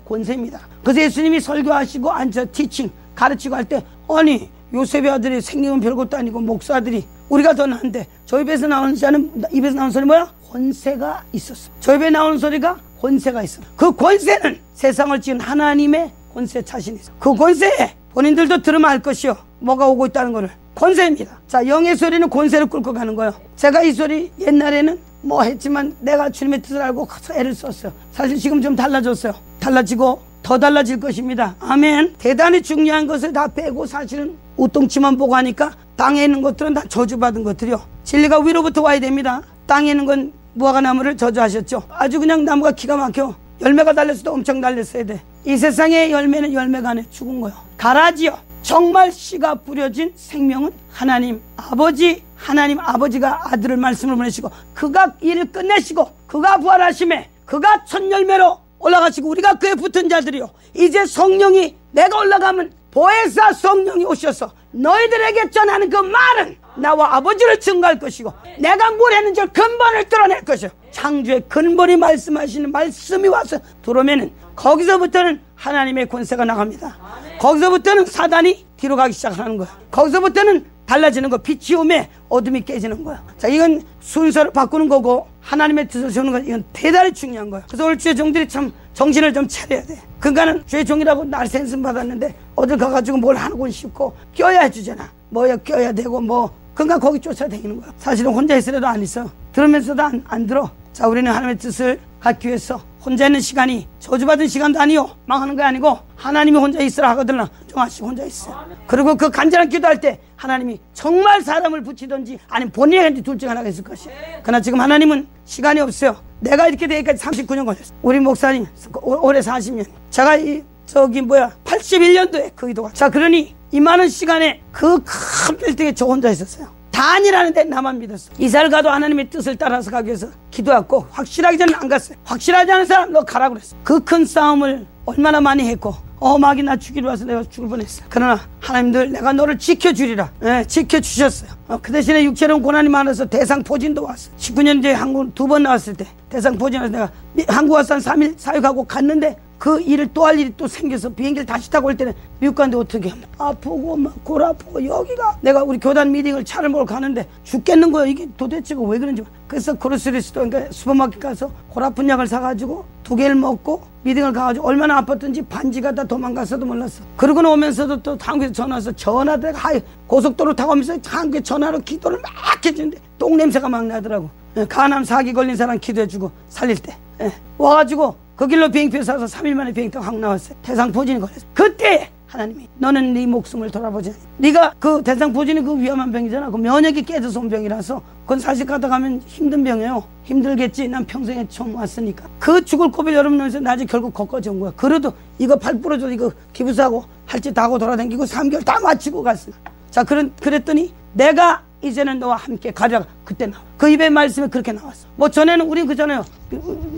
권세입니다. 그래서 예수님이 설교하시고 앉아 티칭 가르치고 할 때 아니 요셉의 아들이 생긴 별것도 아니고 목사들이 우리가 더 나은데 저 입에서 나오는 입에서 나오는 소리 뭐야? 권세가 있었어. 저 입에 나오는 소리가 권세가 있어. 그 권세는 세상을 지은 하나님의 권세 자신이 있어. 그 권세에 본인들도 들으면 알 것이요. 뭐가 오고 있다는 거를. 권세입니다. 자, 영의 소리는 권세를 끌고 가는 거예요. 제가 이 소리 옛날에는 뭐 했지만 내가 주님의 뜻을 알고 애를 썼어요. 사실 지금 좀 달라졌어요. 달라지고 더 달라질 것입니다. 아멘. 대단히 중요한 것을 다 빼고 사실은 우똥치만 보고 하니까 땅에 있는 것들은 다 저주받은 것들이요. 진리가 위로부터 와야 됩니다. 땅에 있는 건 무화과 나무를 저주하셨죠. 아주 그냥 나무가 기가 막혀. 열매가 달렸어도 엄청 달렸어야 돼. 이 세상의 열매는 열매가 안 해. 죽은 거요. 가라지요. 정말 씨가 뿌려진 생명은 하나님 아버지가 아들을 말씀을 보내시고 그가 일을 끝내시고 그가 부활하심에 그가 첫 열매로 올라가시고 우리가 그에 붙은 자들이요 이제 성령이 내가 올라가면 보혜사 성령이 오셔서 너희들에게 전하는 그 말은 나와 아버지를 증거할 것이고 내가 뭘 했는지 근본을 드러낼 것이요 창조의 근본이 말씀하시는 말씀이 와서 들어오면은 거기서부터는 하나님의 권세가 나갑니다. 거기서부터는 사단이 뒤로 가기 시작하는 거야. 거기서부터는 달라지는 거. 빛이 오면 어둠이 깨지는 거야. 자, 이건 순서를 바꾸는 거고 하나님의 뜻을 주는 거. 이건 대단히 중요한 거야. 그래서 오늘 주의 종들이 참 정신을 좀 차려야 돼. 그러니까는 주의 종이라고 날 센스 받았는데 어딜 가가지고 뭘 하고 싶고 껴야 해주잖아. 뭐야 껴야 되고 뭐 그러니까 거기 쫓아다니는 거야. 사실은 혼자 있으려도 안 있어. 들으면서도 안 들어. 자, 우리는 하나님의 뜻을 갖기 위해서 혼자 있는 시간이 저주받은 시간도 아니요 망하는 거 아니고 하나님이 혼자 있으라 하거든요. 정아씨 혼자 있어. 그리고 그 간절한 기도할 때 하나님이 정말 사람을 붙이든지 아니면 본인이 하든지 둘 중 하나가 있을 것이야. 그러나 지금 하나님은 시간이 없어요. 내가 이렇게 되기까지 39년 걸렸어. 우리 목사님 올해 40년. 제가 81년도에 그 기도가. 자, 그러니 이 많은 시간에 그 큰 빌딩에 저 혼자 있었어요. 단이라는데 나만 믿었어. 이사를 가도 하나님의 뜻을 따라서 가기 위해서 기도했고 확실하기 전에 안 갔어요. 확실하지 않은 사람 너 가라 그랬어. 그 큰 싸움을 얼마나 많이 했고 마귀 나 죽이러 와서 내가 죽을 뻔했어. 그러나 하나님들 내가 너를 지켜주리라. 지켜주셨어요. 그 대신에 육체로는 고난이 많아서 대상포진도 왔어. 19년 뒤에 한국 2번 나왔을 때 대상포진에서 내가 한국 와서 한 3일 사역하고 갔는데 그 일을 또 할 일이 또 생겨서 비행기를 다시 타고 올 때는 미국 가는데 어떻게 하면 아프고 막 골 아프고 여기가 내가 우리 교단 미팅을 차를 몰고 가는데 죽겠는 거야. 이게 도대체 왜 그런지. 그래서 그로스리 스토어 그러니까 슈퍼마켓 가서 골 아픈 약을 사가지고 2개를 먹고 미팅을 가가지고 얼마나 아팠던지 반지가 다 도망갔어도 몰랐어. 그러고 오면서도 또 한국에서 전화 와서 전화대가 고속도로 타고 오면서 한국에 전화로 기도를 막 해주는데 똥냄새가 막 나더라고. 간암 사기 걸린 사람 기도해주고 살릴 때 와가지고 그 길로 비행표 사서 3일 만에 비행기 확 나왔어요. 대상포진이 걸렸어. 그때 하나님이 너는 네 목숨을 돌아보지 않니. 네가 그 대상포진이 그 위험한 병이잖아. 그 면역이 깨져서 온 병이라서 그건 사실 가다 가면 힘든 병이에요. 힘들겠지. 난 평생에 처음 왔으니까. 그 죽을 고비를 여러분에서 나중에 결국 거기까지 온 거야. 그래도 이거 팔 부러져 이거 기부사고 할 짓 다 하고 돌아다니고 3개월 다 마치고 갔어. 자, 그랬더니 내가 이제는 너와 함께 가자. 그때 나와. 그 입의 말씀이 그렇게 나왔어. 뭐 전에는 우린 그잖아요.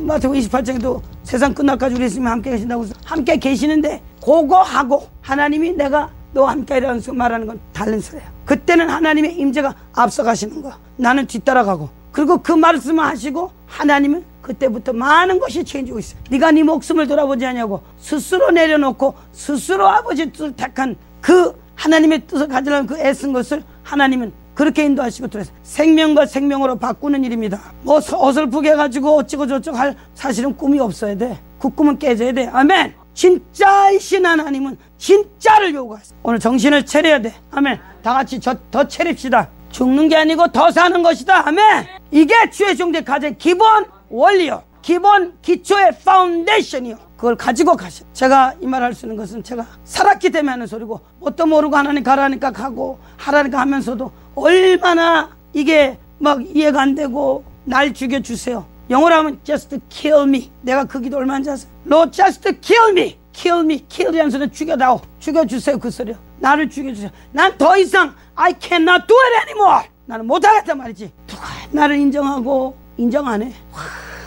마태복음 28장에도 세상 끝날까지 우리 예수님이 함께 계신다고 해서 함께 계시는데 그거 하고 하나님이 내가 너와 함께 이라는 말하는 건 다른 소리야. 그때는 하나님의 임재가 앞서가시는 거야. 나는 뒤따라가고. 그리고 그 말씀을 하시고 하나님은 그때부터 많은 것이 체인지고 있어. 네가 네 목숨을 돌아보지 않냐고 스스로 내려놓고 스스로 아버지 뜻을 택한 그 하나님의 뜻을 가지려는 그 애쓴 것을 하나님은 그렇게 인도하시고 들어서 생명과 생명으로 바꾸는 일입니다. 뭐 어설프게 해가지고 어찌고 저쩌고 할 사실은 꿈이 없어야 돼. 그 꿈은 깨져야 돼. 아멘. 진짜이신 하나님은 진짜를 요구하세요. 오늘 정신을 차려야 돼. 아멘. 다 같이 더 차립시다. 죽는 게 아니고 더 사는 것이다. 아멘. 이게 주의 종들의 가장 기본 원리요. 기본 기초의 파운데이션이요. 그걸 가지고 가셔. 제가 이 말 할 수 있는 것은 제가 살았기 때문에 하는 소리고 뭣도 모르고 하나님 가라니까 가고 하라니까 하면서도 얼마나 이게 막 이해가 안 되고 날 죽여주세요. 영어로 하면 just kill me. 내가 그 기도 얼마나 아세요? Lord just kill me. kill me. kill이라는 소리는 죽여다오. 죽여주세요. 그 소리요. 나를 죽여주세요. 난 더 이상 I cannot do it anymore. 나는 못하겠단 말이지. 누가 나를 인정하고 인정 안 해.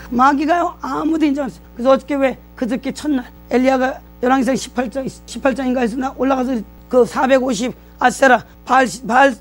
마귀가요 아무도 인정 안 했어. 그래서 어저께 왜 그저께 첫날 엘리야가 열왕기상 18장인가 해서 나 올라가서 그 450 아세라 바알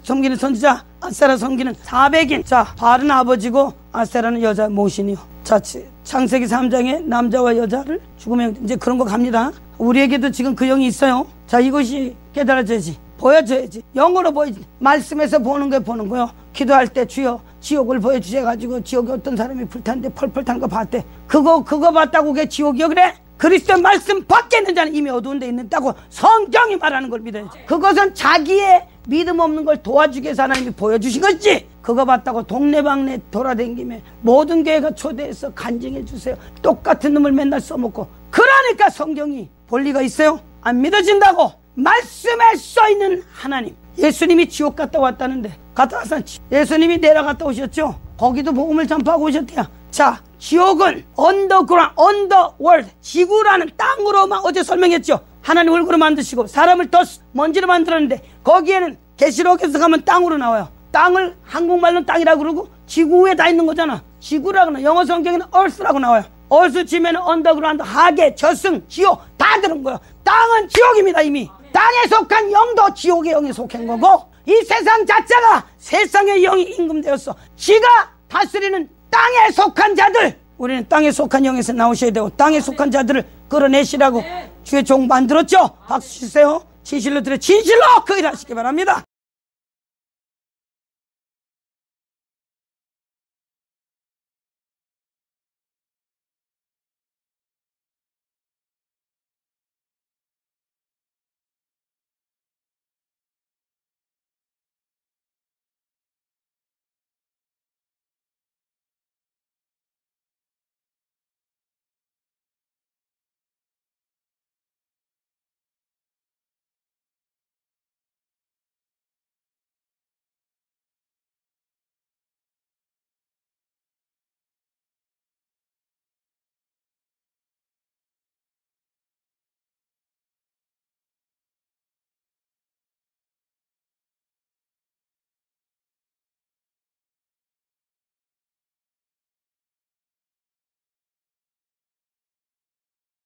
섬기는 선지자 아세라 섬기는 400인. 자, 바알은 아버지고 아세라는 여자 모신이요. 자, 창세기 3장에 남자와 여자를 죽으면 이제 그런 거 갑니다. 우리에게도 지금 그 영이 있어요. 자, 이것이 깨달아져야지. 보여줘야지. 영어로 보여지. 말씀에서 보는 거요. 기도할 때 주여 지옥을 보여주셔가지고 지옥에 어떤 사람이 불타는데 펄펄 타는 거 봤대. 그거 봤다고 그게 지옥이요 그래? 그리스도의 말씀 밖에 있는 자는 이미 어두운 데 있다고 성경이 말하는 걸 믿어야지. 그것은 자기의 믿음 없는 걸 도와주기 위해서 하나님이 보여주신 거지. 그거 봤다고 동네방네 돌아다니며 모든 교회가 초대해서 간증해 주세요. 똑같은 놈을 맨날 써먹고. 그러니까 성경이 볼 리가 있어요? 안 믿어진다고. 말씀에 써있는 하나님. 예수님이 지옥 갔다 왔다는데 갔다 와서 예수님이 내려갔다 오셨죠. 거기도 복음을 전파하고 오셨대요. 자, 지옥은 언더그라운드, 언더월드, 지구라는 땅으로만 어제 설명했죠. 하나님 흙으로 만드시고 사람을 더 먼지로 만들었는데 거기에는 계시록에서 가면 땅으로 나와요. 땅을 한국말로는 땅이라고 그러고 지구 위에 다 있는 거잖아. 지구라고 나와요. 영어 성경에는 earth라고 나와요. earth 치면 언더그라운드, 하계, 저승, 지옥 다 들은 거예요. 땅은 지옥입니다. 이미 땅에 속한 영도 지옥의 영에 속한 거고 이 세상 자체가 세상의 영이 임금되었어. 지가 다스리는 땅에 속한 자들, 우리는 땅에 속한 영에서 나오셔야 되고 땅에 속한 자들을 끌어내시라고 주의 종 만들었죠. 박수 치세요. 진실로 들어 진실로 그 일하시기 바랍니다.